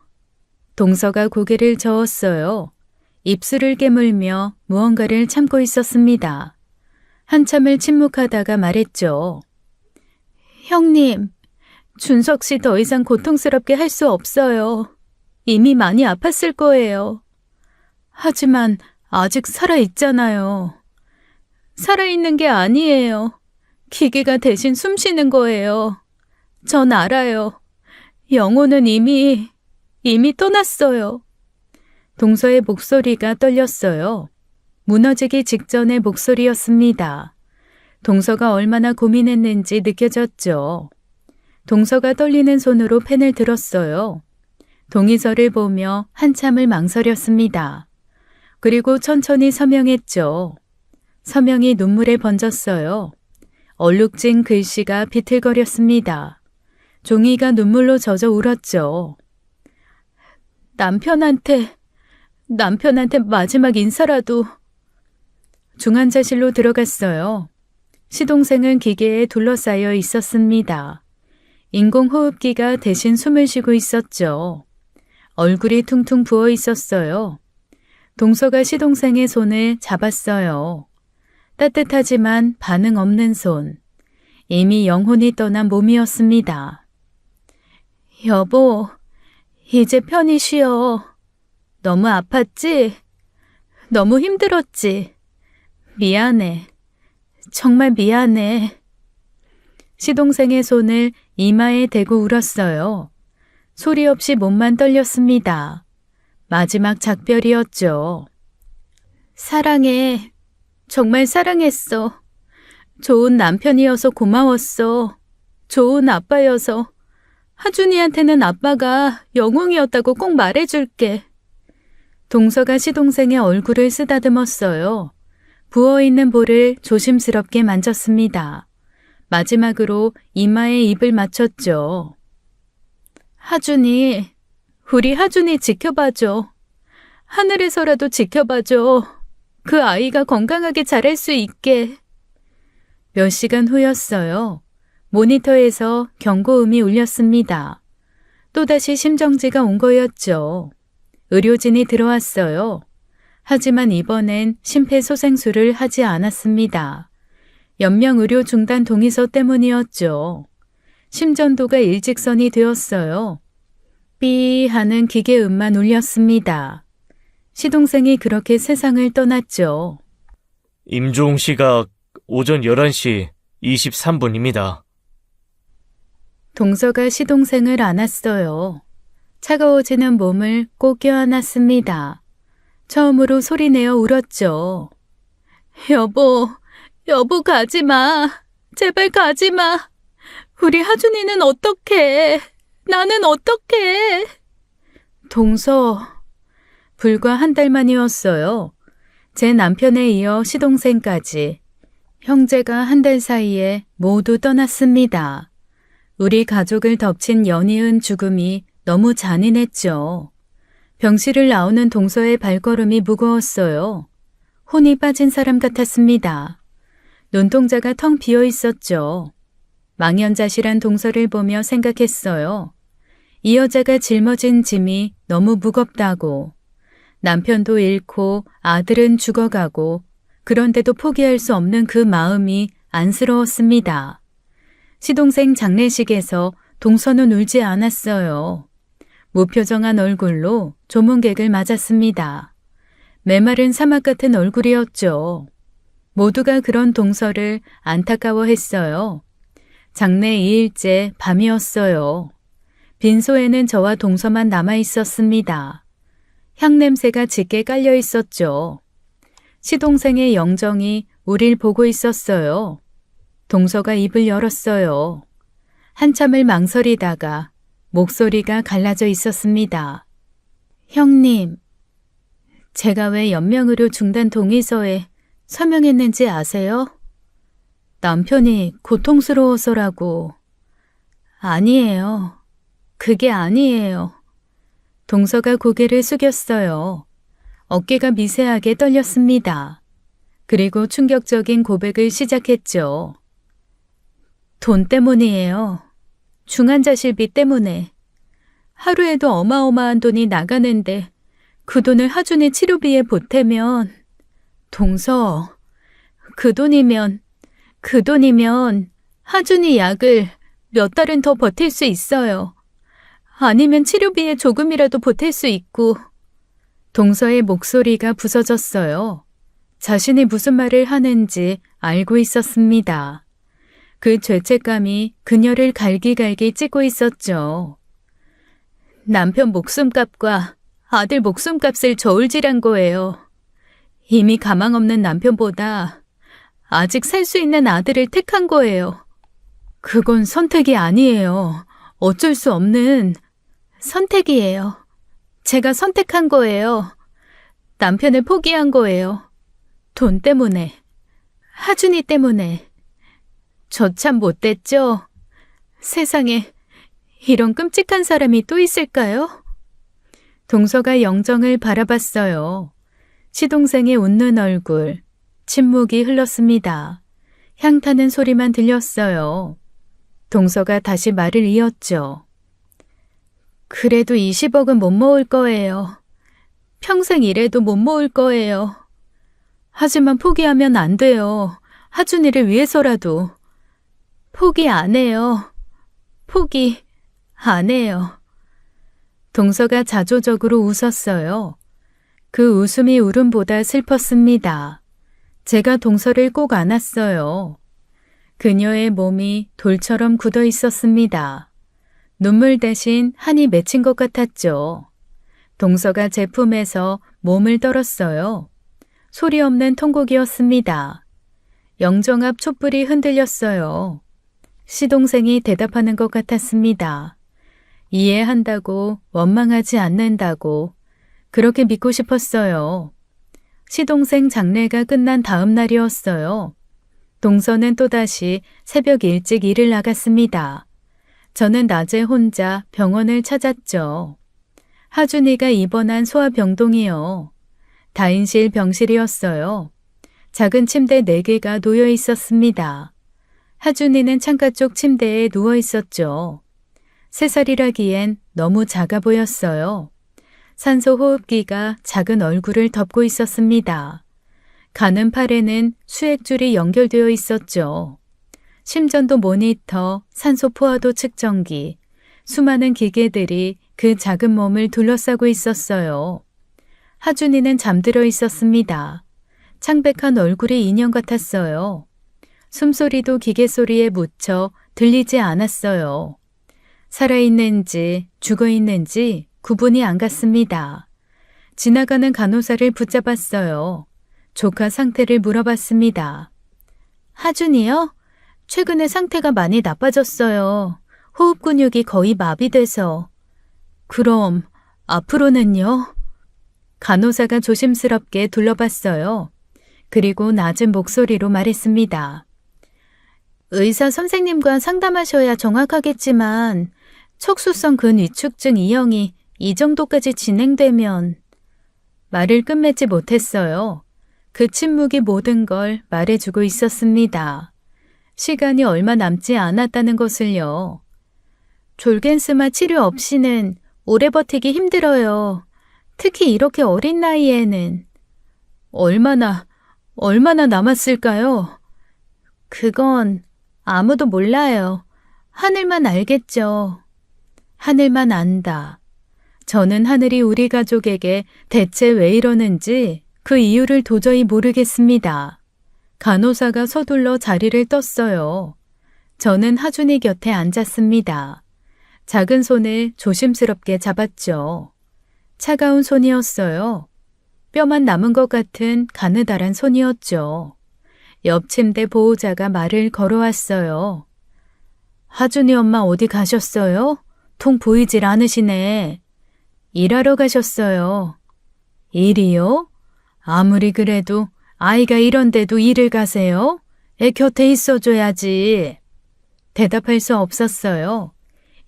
동서가 고개를 저었어요. 입술을 깨물며 무언가를 참고 있었습니다. 한참을 침묵하다가 말했죠. 형님, 준석 씨 더 이상 고통스럽게 할 수 없어요. 이미 많이 아팠을 거예요. 하지만 아직 살아있잖아요. 살아있는 게 아니에요. 기계가 대신 숨 쉬는 거예요. 전 알아요. 영혼은 이미 떠났어요. 동서의 목소리가 떨렸어요. 무너지기 직전의 목소리였습니다. 동서가 얼마나 고민했는지 느껴졌죠. 동서가 떨리는 손으로 펜을 들었어요. 동의서를 보며 한참을 망설였습니다. 그리고 천천히 서명했죠. 서명이 눈물에 번졌어요. 얼룩진 글씨가 비틀거렸습니다. 종이가 눈물로 젖어 울었죠. 남편한테 마지막 인사라도. 중환자실로 들어갔어요. 시동생은 기계에 둘러싸여 있었습니다. 인공호흡기가 대신 숨을 쉬고 있었죠. 얼굴이 퉁퉁 부어 있었어요. 동서가 시동생의 손을 잡았어요. 따뜻하지만 반응 없는 손. 이미 영혼이 떠난 몸이었습니다. 여보, 이제 편히 쉬어. 너무 아팠지? 너무 힘들었지? 미안해. 정말 미안해. 시동생의 손을 이마에 대고 울었어요. 소리 없이 몸만 떨렸습니다. 마지막 작별이었죠. 사랑해. 정말 사랑했어. 좋은 남편이어서 고마웠어. 좋은 아빠여서. 하준이한테는 아빠가 영웅이었다고 꼭 말해줄게. 동서가 시동생의 얼굴을 쓰다듬었어요. 부어있는 볼을 조심스럽게 만졌습니다. 마지막으로 이마에 입을 맞췄죠. 하준이, 우리 하준이 지켜봐줘. 하늘에서라도 지켜봐줘. 그 아이가 건강하게 자랄 수 있게. 몇 시간 후였어요. 모니터에서 경고음이 울렸습니다. 또다시 심정지가 온 거였죠. 의료진이 들어왔어요. 하지만 이번엔 심폐소생술을 하지 않았습니다. 연명 의료 중단 동의서 때문이었죠. 심전도가 일직선이 되었어요. 삐 하는 기계음만 울렸습니다. 시동생이 그렇게 세상을 떠났죠. 임종 시각 오전 11시 23분입니다. 동서가 시동생을 안았어요. 차가워지는 몸을 꼭 껴안았습니다. 처음으로 소리내어 울었죠. 여보 가지마. 제발 가지마. 우리 하준이는 어떡해. 나는 어떡해. 동서, 불과 한 달 만이었어요. 제 남편에 이어 시동생까지. 형제가 한 달 사이에 모두 떠났습니다. 우리 가족을 덮친 연이은 죽음이 너무 잔인했죠. 병실을 나오는 동서의 발걸음이 무거웠어요. 혼이 빠진 사람 같았습니다. 눈동자가 텅 비어 있었죠. 망연자실한 동서를 보며 생각했어요. 이 여자가 짊어진 짐이 너무 무겁다고. 남편도 잃고 아들은 죽어가고 그런데도 포기할 수 없는 그 마음이 안쓰러웠습니다. 시동생 장례식에서 동서는 울지 않았어요. 무표정한 얼굴로 조문객을 맞았습니다. 메마른 사막 같은 얼굴이었죠. 모두가 그런 동서를 안타까워했어요. 장례 2일째 밤이었어요. 빈소에는 저와 동서만 남아있었습니다. 향냄새가 짙게 깔려 있었죠. 시동생의 영정이 우릴 보고 있었어요. 동서가 입을 열었어요. 한참을 망설이다가 목소리가 갈라져 있었습니다. 형님, 제가 왜 연명의료 중단 동의서에 서명했는지 아세요? 남편이 고통스러워서라고. 아니에요. 그게 아니에요. 동서가 고개를 숙였어요. 어깨가 미세하게 떨렸습니다. 그리고 충격적인 고백을 시작했죠. 돈 때문이에요. 중환자실비 때문에. 하루에도 어마어마한 돈이 나가는데 그 돈을 하준이 치료비에 보태면, 동서, 그 돈이면 하준이 약을 몇 달은 더 버틸 수 있어요. 아니면 치료비에 조금이라도 보탤 수 있고. 동서의 목소리가 부서졌어요. 자신이 무슨 말을 하는지 알고 있었습니다. 그 죄책감이 그녀를 갈기갈기 찌고 있었죠. 남편 목숨값과 아들 목숨값을 저울질한 거예요. 이미 가망 없는 남편보다 아직 살 수 있는 아들을 택한 거예요. 그건 선택이 아니에요. 어쩔 수 없는 선택이에요. 제가 선택한 거예요. 남편을 포기한 거예요. 돈 때문에, 하준이 때문에. 저 참 못됐죠? 세상에 이런 끔찍한 사람이 또 있을까요? 동서가 영정을 바라봤어요. 시동생의 웃는 얼굴, 침묵이 흘렀습니다. 향타는 소리만 들렸어요. 동서가 다시 말을 이었죠. 그래도 20억은 못 모을 거예요. 평생 일해도 못 모을 거예요. 하지만 포기하면 안 돼요. 하준이를 위해서라도. 포기 안 해요. 포기 안 해요. 동서가 자조적으로 웃었어요. 그 웃음이 울음보다 슬펐습니다. 제가 동서를 꼭 안았어요. 그녀의 몸이 돌처럼 굳어 있었습니다. 눈물 대신 한이 맺힌 것 같았죠. 동서가 제 품에서 몸을 떨었어요. 소리 없는 통곡이었습니다. 영정 앞 촛불이 흔들렸어요. 시동생이 대답하는 것 같았습니다. 이해한다고, 원망하지 않는다고, 그렇게 믿고 싶었어요. 시동생 장례가 끝난 다음 날이었어요. 동서는 또다시 새벽 일찍 일을 나갔습니다. 저는 낮에 혼자 병원을 찾았죠. 하준이가 입원한 소아병동이요. 다인실 병실이었어요. 작은 침대 4개가 놓여 있었습니다. 하준이는 창가 쪽 침대에 누워 있었죠. 3살이라기엔 너무 작아 보였어요. 산소 호흡기가 작은 얼굴을 덮고 있었습니다. 가는 팔에는 수액줄이 연결되어 있었죠. 심전도 모니터, 산소 포화도 측정기, 수많은 기계들이 그 작은 몸을 둘러싸고 있었어요. 하준이는 잠들어 있었습니다. 창백한 얼굴이 인형 같았어요. 숨소리도 기계 소리에 묻혀 들리지 않았어요. 살아있는지 죽어있는지 구분이 안 갔습니다. 지나가는 간호사를 붙잡았어요. 조카 상태를 물어봤습니다. 하준이요? 최근에 상태가 많이 나빠졌어요. 호흡 근육이 거의 마비돼서. 그럼 앞으로는요? 간호사가 조심스럽게 둘러봤어요. 그리고 낮은 목소리로 말했습니다. 의사 선생님과 상담하셔야 정확하겠지만 척수성 근위축증 2형이 이 정도까지 진행되면. 말을 끝맺지 못했어요. 그 침묵이 모든 걸 말해주고 있었습니다. 시간이 얼마 남지 않았다는 것을요. 졸겐스마 치료 없이는 오래 버티기 힘들어요. 특히 이렇게 어린 나이에는. 얼마나 남았을까요? 그건 아무도 몰라요. 하늘만 알겠죠. 하늘만 안다. 저는 하늘이 우리 가족에게 대체 왜 이러는지 그 이유를 도저히 모르겠습니다. 간호사가 서둘러 자리를 떴어요. 저는 하준이 곁에 앉았습니다. 작은 손을 조심스럽게 잡았죠. 차가운 손이었어요. 뼈만 남은 것 같은 가느다란 손이었죠. 옆 침대 보호자가 말을 걸어왔어요. 하준이 엄마 어디 가셨어요? 통 보이질 않으시네. 일하러 가셨어요. 일이요? 아무리 그래도 아이가 이런데도 일을 가세요? 애 곁에 있어줘야지. 대답할 수 없었어요.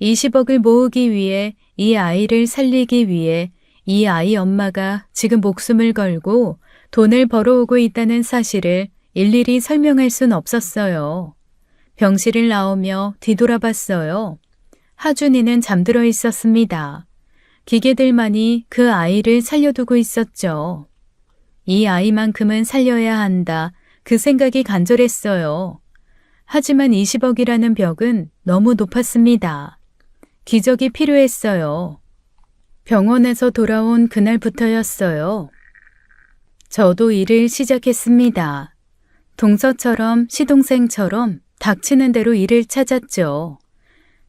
20억을 모으기 위해 이 아이를 살리기 위해 이 아이 엄마가 지금 목숨을 걸고 돈을 벌어오고 있다는 사실을 일일이 설명할 순 없었어요. 병실을 나오며 뒤돌아봤어요. 하준이는 잠들어 있었습니다. 기계들만이 그 아이를 살려두고 있었죠. 이 아이만큼은 살려야 한다. 그 생각이 간절했어요. 하지만 20억이라는 벽은 너무 높았습니다. 기적이 필요했어요. 병원에서 돌아온 그날부터였어요. 저도 일을 시작했습니다. 동서처럼 시동생처럼 닥치는 대로 일을 찾았죠.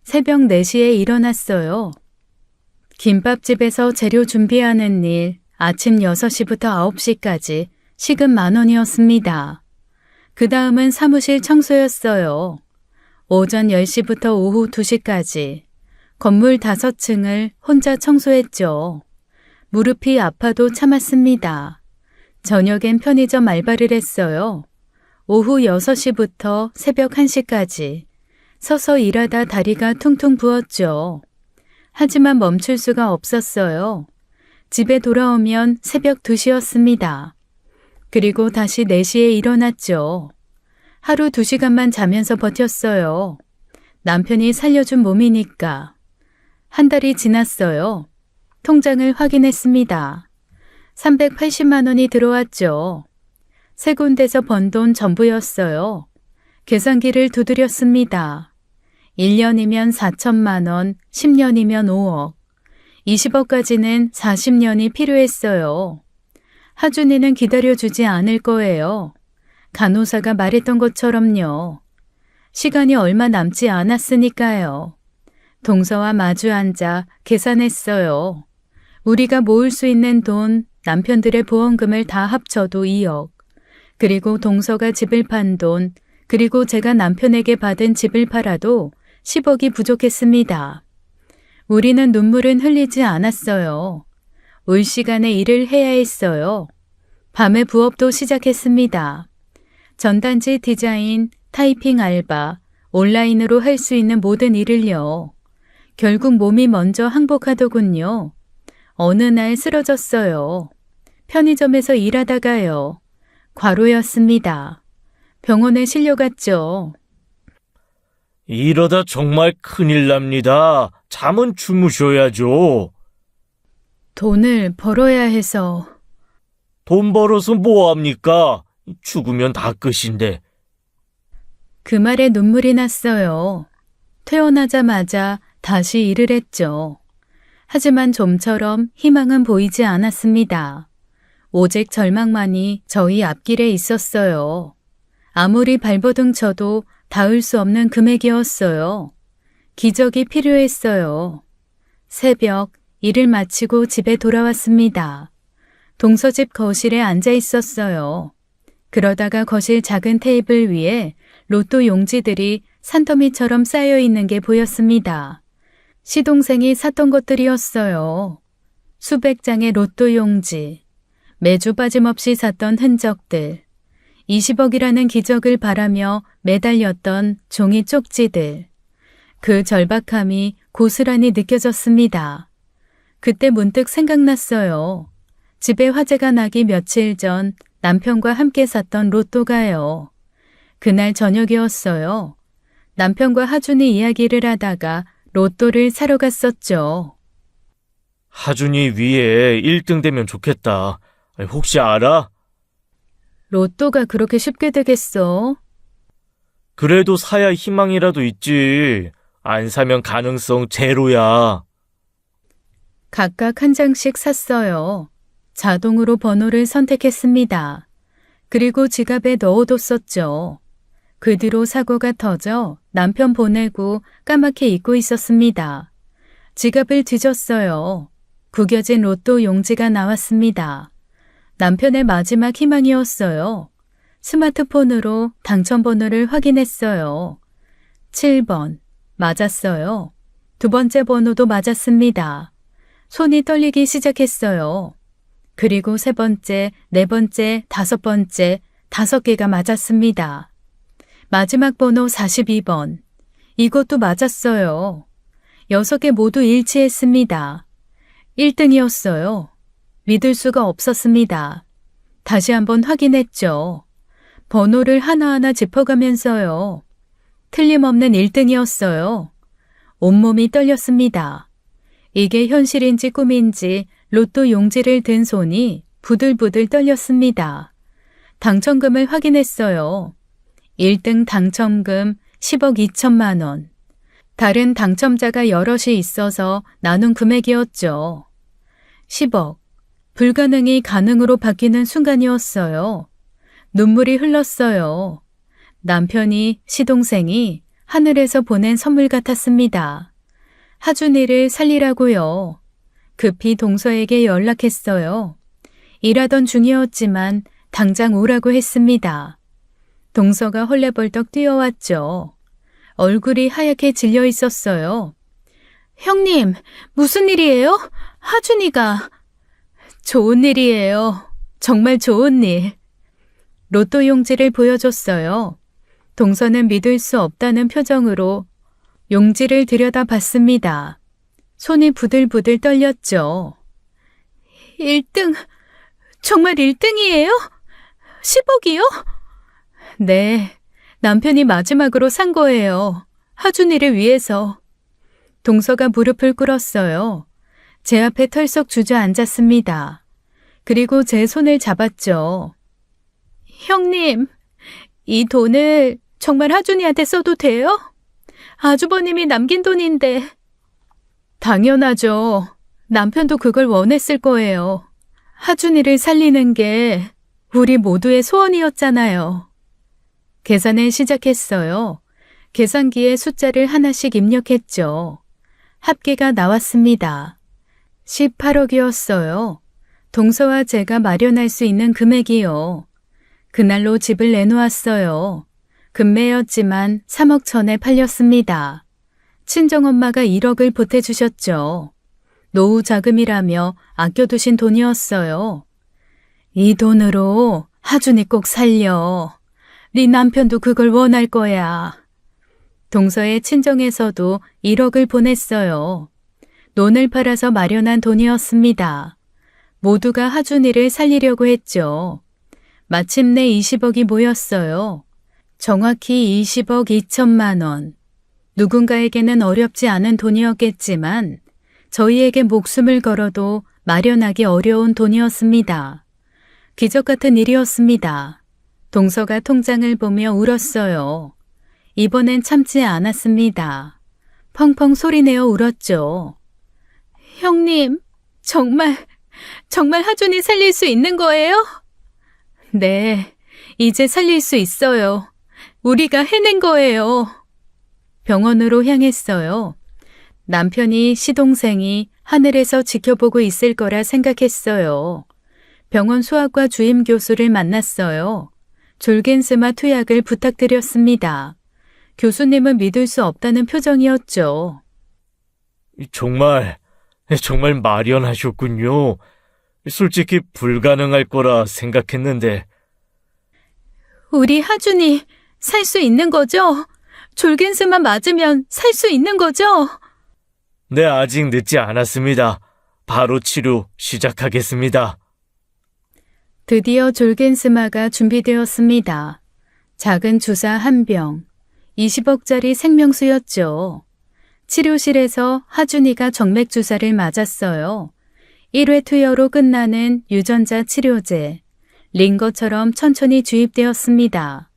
새벽 4시에 일어났어요. 김밥집에서 재료 준비하는 일, 아침 6시부터 9시까지 시급 10,000원이었습니다. 그 다음은 사무실 청소였어요. 오전 10시부터 오후 2시까지 건물 5층을 혼자 청소했죠. 무릎이 아파도 참았습니다. 저녁엔 편의점 알바를 했어요. 오후 6시부터 새벽 1시까지 서서 일하다 다리가 퉁퉁 부었죠. 하지만 멈출 수가 없었어요. 집에 돌아오면 새벽 2시였습니다. 그리고 다시 4시에 일어났죠. 하루 2시간만 자면서 버텼어요. 남편이 살려준 몸이니까. 한 달이 지났어요. 통장을 확인했습니다. 380만 원이 들어왔죠. 세 군데서 번 돈 전부였어요. 계산기를 두드렸습니다. 1년이면 4천만 원, 10년이면 5억, 20억까지는 40년이 필요했어요. 하준이는 기다려주지 않을 거예요. 간호사가 말했던 것처럼요. 시간이 얼마 남지 않았으니까요. 동서와 마주 앉아 계산했어요. 우리가 모을 수 있는 돈, 남편들의 보험금을 다 합쳐도 2억. 그리고 동서가 집을 판 돈, 그리고 제가 남편에게 받은 집을 팔아도 10억이 부족했습니다. 우리는 눈물은 흘리지 않았어요. 올 시간에 일을 해야 했어요. 밤에 부업도 시작했습니다. 전단지 디자인, 타이핑 알바, 온라인으로 할 수 있는 모든 일을요. 결국 몸이 먼저 항복하더군요. 어느 날 쓰러졌어요. 편의점에서 일하다가요. 과로였습니다. 병원에 실려갔죠. 이러다 정말 큰일 납니다. 잠은 주무셔야죠. 돈을 벌어야 해서. 돈 벌어서 뭐합니까? 죽으면 다 끝인데. 그 말에 눈물이 났어요. 퇴원하자마자 다시 일을 했죠. 하지만 좀처럼 희망은 보이지 않았습니다. 오직 절망만이 저희 앞길에 있었어요. 아무리 발버둥 쳐도 닿을 수 없는 금액이었어요. 기적이 필요했어요. 새벽 일을 마치고 집에 돌아왔습니다. 동서집 거실에 앉아 있었어요. 그러다가 거실 작은 테이블 위에 로또 용지들이 산더미처럼 쌓여 있는 게 보였습니다. 시동생이 샀던 것들이었어요. 수백 장의 로또 용지, 매주 빠짐없이 샀던 흔적들, 20억이라는 기적을 바라며 매달렸던 종이 쪽지들. 그 절박함이 고스란히 느껴졌습니다. 그때 문득 생각났어요. 집에 화재가 나기 며칠 전 남편과 함께 샀던 로또가요. 그날 저녁이었어요. 남편과 하준이 이야기를 하다가 로또를 사러 갔었죠. 하준이 위에 1등 되면 좋겠다. 혹시 알아? 로또가 그렇게 쉽게 되겠어? 그래도 사야 희망이라도 있지. 안 사면 가능성 제로야. 각각 한 장씩 샀어요. 자동으로 번호를 선택했습니다. 그리고 지갑에 넣어뒀었죠. 그 뒤로 사고가 터져 남편 보내고 까맣게 잊고 있었습니다. 지갑을 뒤졌어요. 구겨진 로또 용지가 나왔습니다. 남편의 마지막 희망이었어요. 스마트폰으로 당첨번호를 확인했어요. 7번. 맞았어요. 두 번째 번호도 맞았습니다. 손이 떨리기 시작했어요. 그리고 세 번째, 네 번째, 다섯 번째, 5개가 맞았습니다. 마지막 번호 42번. 이것도 맞았어요. 6개 모두 일치했습니다. 1등이었어요. 믿을 수가 없었습니다. 다시 한번 확인했죠. 번호를 하나하나 짚어가면서요. 틀림없는 1등이었어요. 온몸이 떨렸습니다. 이게 현실인지 꿈인지 로또 용지를 든 손이 부들부들 떨렸습니다. 당첨금을 확인했어요. 1등 당첨금 10억 2천만 원. 다른 당첨자가 여럿이 있어서 나눈 금액이었죠. 10억. 불가능이 가능으로 바뀌는 순간이었어요. 눈물이 흘렀어요. 남편이, 시동생이 하늘에서 보낸 선물 같았습니다. 하준이를 살리라고요. 급히 동서에게 연락했어요. 일하던 중이었지만 당장 오라고 했습니다. 동서가 헐레벌떡 뛰어왔죠. 얼굴이 하얗게 질려 있었어요. 형님, 무슨 일이에요? 하준이가. 좋은 일이에요. 정말 좋은 일. 로또 용지를 보여줬어요. 동서는 믿을 수 없다는 표정으로 용지를 들여다봤습니다. 손이 부들부들 떨렸죠. 1등, 정말 1등이에요? 10억이요? 네, 남편이 마지막으로 산 거예요. 하준이를 위해서. 동서가 무릎을 꿇었어요. 제 앞에 털썩 주저앉았습니다. 그리고 제 손을 잡았죠. 형님, 이 돈을 정말 하준이한테 써도 돼요? 아주버님이 남긴 돈인데. 당연하죠. 남편도 그걸 원했을 거예요. 하준이를 살리는 게 우리 모두의 소원이었잖아요. 계산을 시작했어요. 계산기에 숫자를 하나씩 입력했죠. 합계가 나왔습니다. 18억이었어요. 동서와 제가 마련할 수 있는 금액이요. 그날로 집을 내놓았어요. 금매였지만 3억 전에 팔렸습니다. 친정엄마가 1억을 보태주셨죠. 노후 자금이라며 아껴두신 돈이었어요. 이 돈으로 하준이 꼭 살려. 네 남편도 그걸 원할 거야. 동서의 친정에서도 1억을 보냈어요. 논을 팔아서 마련한 돈이었습니다. 모두가 하준이를 살리려고 했죠. 마침내 20억이 모였어요. 정확히 20억 2천만 원. 누군가에게는 어렵지 않은 돈이었겠지만 저희에게 목숨을 걸어도 마련하기 어려운 돈이었습니다. 기적 같은 일이었습니다. 동서가 통장을 보며 울었어요. 이번엔 참지 않았습니다. 펑펑 소리내어 울었죠. 형님, 정말 하준이 살릴 수 있는 거예요? 네, 이제 살릴 수 있어요. 우리가 해낸 거예요. 병원으로 향했어요. 남편이, 시동생이 하늘에서 지켜보고 있을 거라 생각했어요. 병원 수학과 주임 교수를 만났어요. 졸겐스마 투약을 부탁드렸습니다. 교수님은 믿을 수 없다는 표정이었죠. 정말 마련하셨군요. 솔직히 불가능할 거라 생각했는데. 우리 하준이 살 수 있는 거죠? 졸겐스만 맞으면 살 수 있는 거죠? 네, 아직 늦지 않았습니다. 바로 치료 시작하겠습니다. 드디어 졸겐스마가 준비되었습니다. 작은 주사 한 병, 20억짜리 생명수였죠. 치료실에서 하준이가 정맥 주사를 맞았어요. 1회 투여로 끝나는 유전자 치료제. 링거처럼 천천히 주입되었습니다.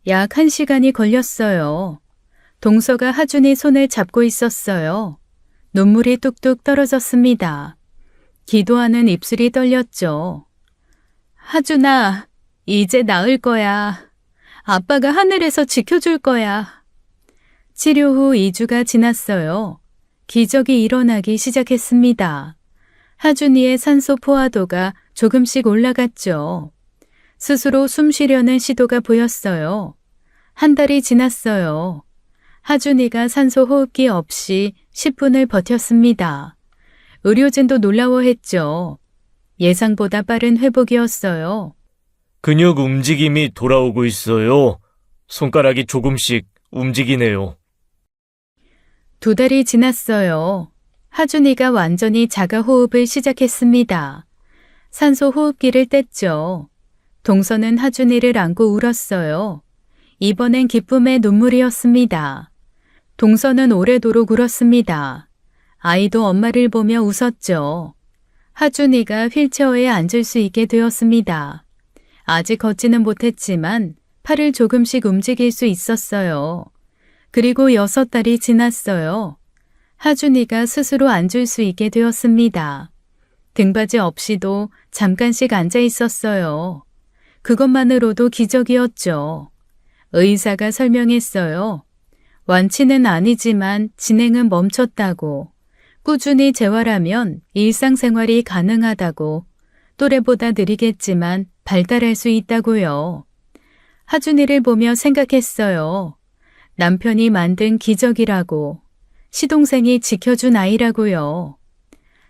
약 1시간이 걸렸어요. 동서가 하준이 손을 잡고 있었어요. 눈물이 뚝뚝 떨어졌습니다. 기도하는 입술이 떨렸죠. 하준아, 이제 나을 거야. 아빠가 하늘에서 지켜줄 거야. 치료 후 2주가 지났어요. 기적이 일어나기 시작했습니다. 하준이의 산소 포화도가 조금씩 올라갔죠. 스스로 숨 쉬려는 시도가 보였어요. 한 달이 지났어요. 하준이가 산소 호흡기 없이 10분을 버텼습니다. 의료진도 놀라워했죠. 예상보다 빠른 회복이었어요. 근육 움직임이 돌아오고 있어요. 손가락이 조금씩 움직이네요. 2달이 지났어요. 하준이가 완전히 자가 호흡을 시작했습니다. 산소 호흡기를 뗐죠. 동서는 하준이를 안고 울었어요. 이번엔 기쁨의 눈물이었습니다. 동서는 오래도록 울었습니다. 아이도 엄마를 보며 웃었죠. 하준이가 휠체어에 앉을 수 있게 되었습니다. 아직 걷지는 못했지만 팔을 조금씩 움직일 수 있었어요. 그리고 6달이 지났어요. 하준이가 스스로 앉을 수 있게 되었습니다. 등받이 없이도 잠깐씩 앉아 있었어요. 그것만으로도 기적이었죠. 의사가 설명했어요. 완치는 아니지만 진행은 멈췄다고. 꾸준히 재활하면 일상생활이 가능하다고. 또래보다 느리겠지만 발달할 수 있다고요. 하준이를 보며 생각했어요. 남편이 만든 기적이라고. 시동생이 지켜준 아이라고요.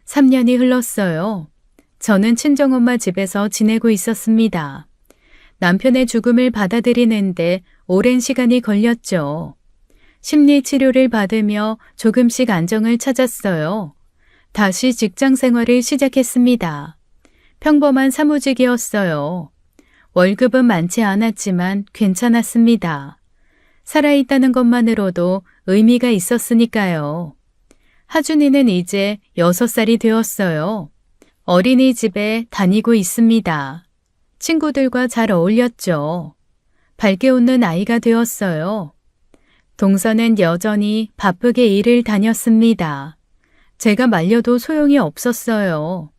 3년이 흘렀어요. 저는 친정엄마 집에서 지내고 있었습니다. 남편의 죽음을 받아들이는데 오랜 시간이 걸렸죠. 심리치료를 받으며 조금씩 안정을 찾았어요. 다시 직장 생활을 시작했습니다. 평범한 사무직이었어요. 월급은 많지 않았지만 괜찮았습니다. 살아있다는 것만으로도 의미가 있었으니까요. 하준이는 이제 6살이 되었어요. 어린이집에 다니고 있습니다. 친구들과 잘 어울렸죠. 밝게 웃는 아이가 되었어요. 동서는 여전히 바쁘게 일을 다녔습니다. 제가 말려도 소용이 없었어요.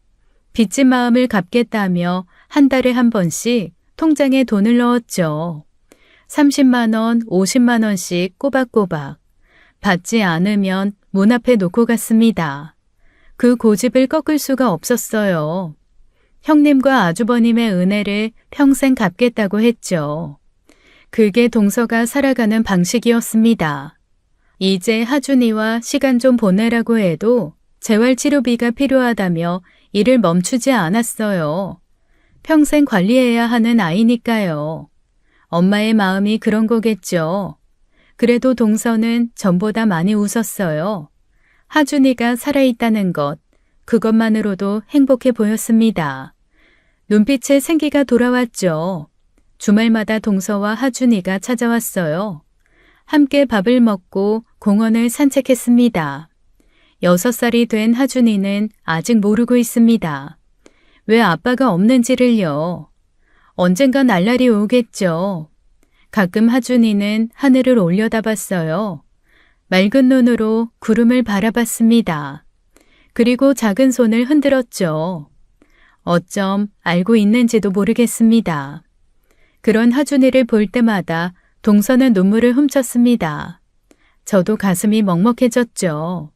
빚진 마음을 갚겠다며 한 달에 한 번씩 통장에 돈을 넣었죠. 30만 원, 50만 원씩 꼬박꼬박. 받지 않으면 문 앞에 놓고 갔습니다. 그 고집을 꺾을 수가 없었어요. 형님과 아주버님의 은혜를 평생 갚겠다고 했죠. 그게 동서가 살아가는 방식이었습니다. 이제 하준이와 시간 좀 보내라고 해도 재활치료비가 필요하다며 일을 멈추지 않았어요. 평생 관리해야 하는 아이니까요. 엄마의 마음이 그런 거겠죠. 그래도 동서는 전보다 많이 웃었어요. 하준이가 살아있다는 것, 그것만으로도 행복해 보였습니다. 눈빛에 생기가 돌아왔죠. 주말마다 동서와 하준이가 찾아왔어요. 함께 밥을 먹고 공원을 산책했습니다. 6살이 된 하준이는 아직 모르고 있습니다. 왜 아빠가 없는지를요. 언젠가 날날이 오겠죠. 가끔 하준이는 하늘을 올려다봤어요. 맑은 눈으로 구름을 바라봤습니다. 그리고 작은 손을 흔들었죠. 어쩜 알고 있는지도 모르겠습니다. 그런 하준이를 볼 때마다 동서는 눈물을 훔쳤습니다. 저도 가슴이 먹먹해졌죠.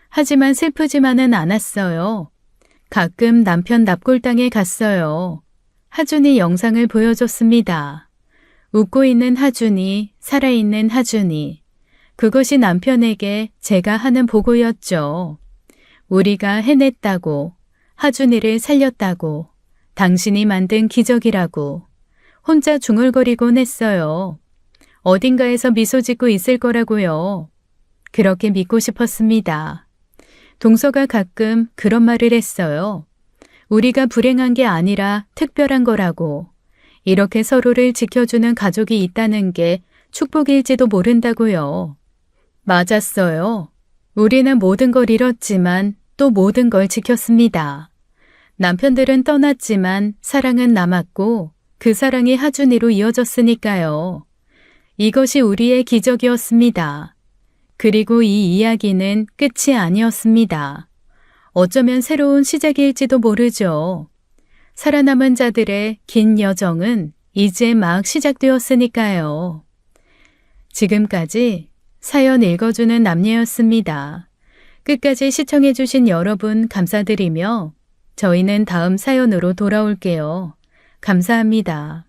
하지만 슬프지만은 않았어요. 가끔 남편 납골당에 갔어요. 하준이 영상을 보여줬습니다. 웃고 있는 하준이, 살아있는 하준이. 그것이 남편에게 제가 하는 보고였죠. 우리가 해냈다고, 하준이를 살렸다고, 당신이 만든 기적이라고. 혼자 중얼거리곤 했어요. 어딘가에서 미소 짓고 있을 거라고요. 그렇게 믿고 싶었습니다. 동서가 가끔 그런 말을 했어요. 우리가 불행한 게 아니라 특별한 거라고. 이렇게 서로를 지켜주는 가족이 있다는 게 축복일지도 모른다고요. 맞았어요. 우리는 모든 걸 잃었지만 또 모든 걸 지켰습니다. 남편들은 떠났지만 사랑은 남았고 그 사랑이 하준이로 이어졌으니까요. 이것이 우리의 기적이었습니다. 그리고 이 이야기는 끝이 아니었습니다. 어쩌면 새로운 시작일지도 모르죠. 살아남은 자들의 긴 여정은 이제 막 시작되었으니까요. 지금까지 사연 읽어주는 남녀였습니다. 끝까지 시청해주신 여러분 감사드리며 저희는 다음 사연으로 돌아올게요. 감사합니다.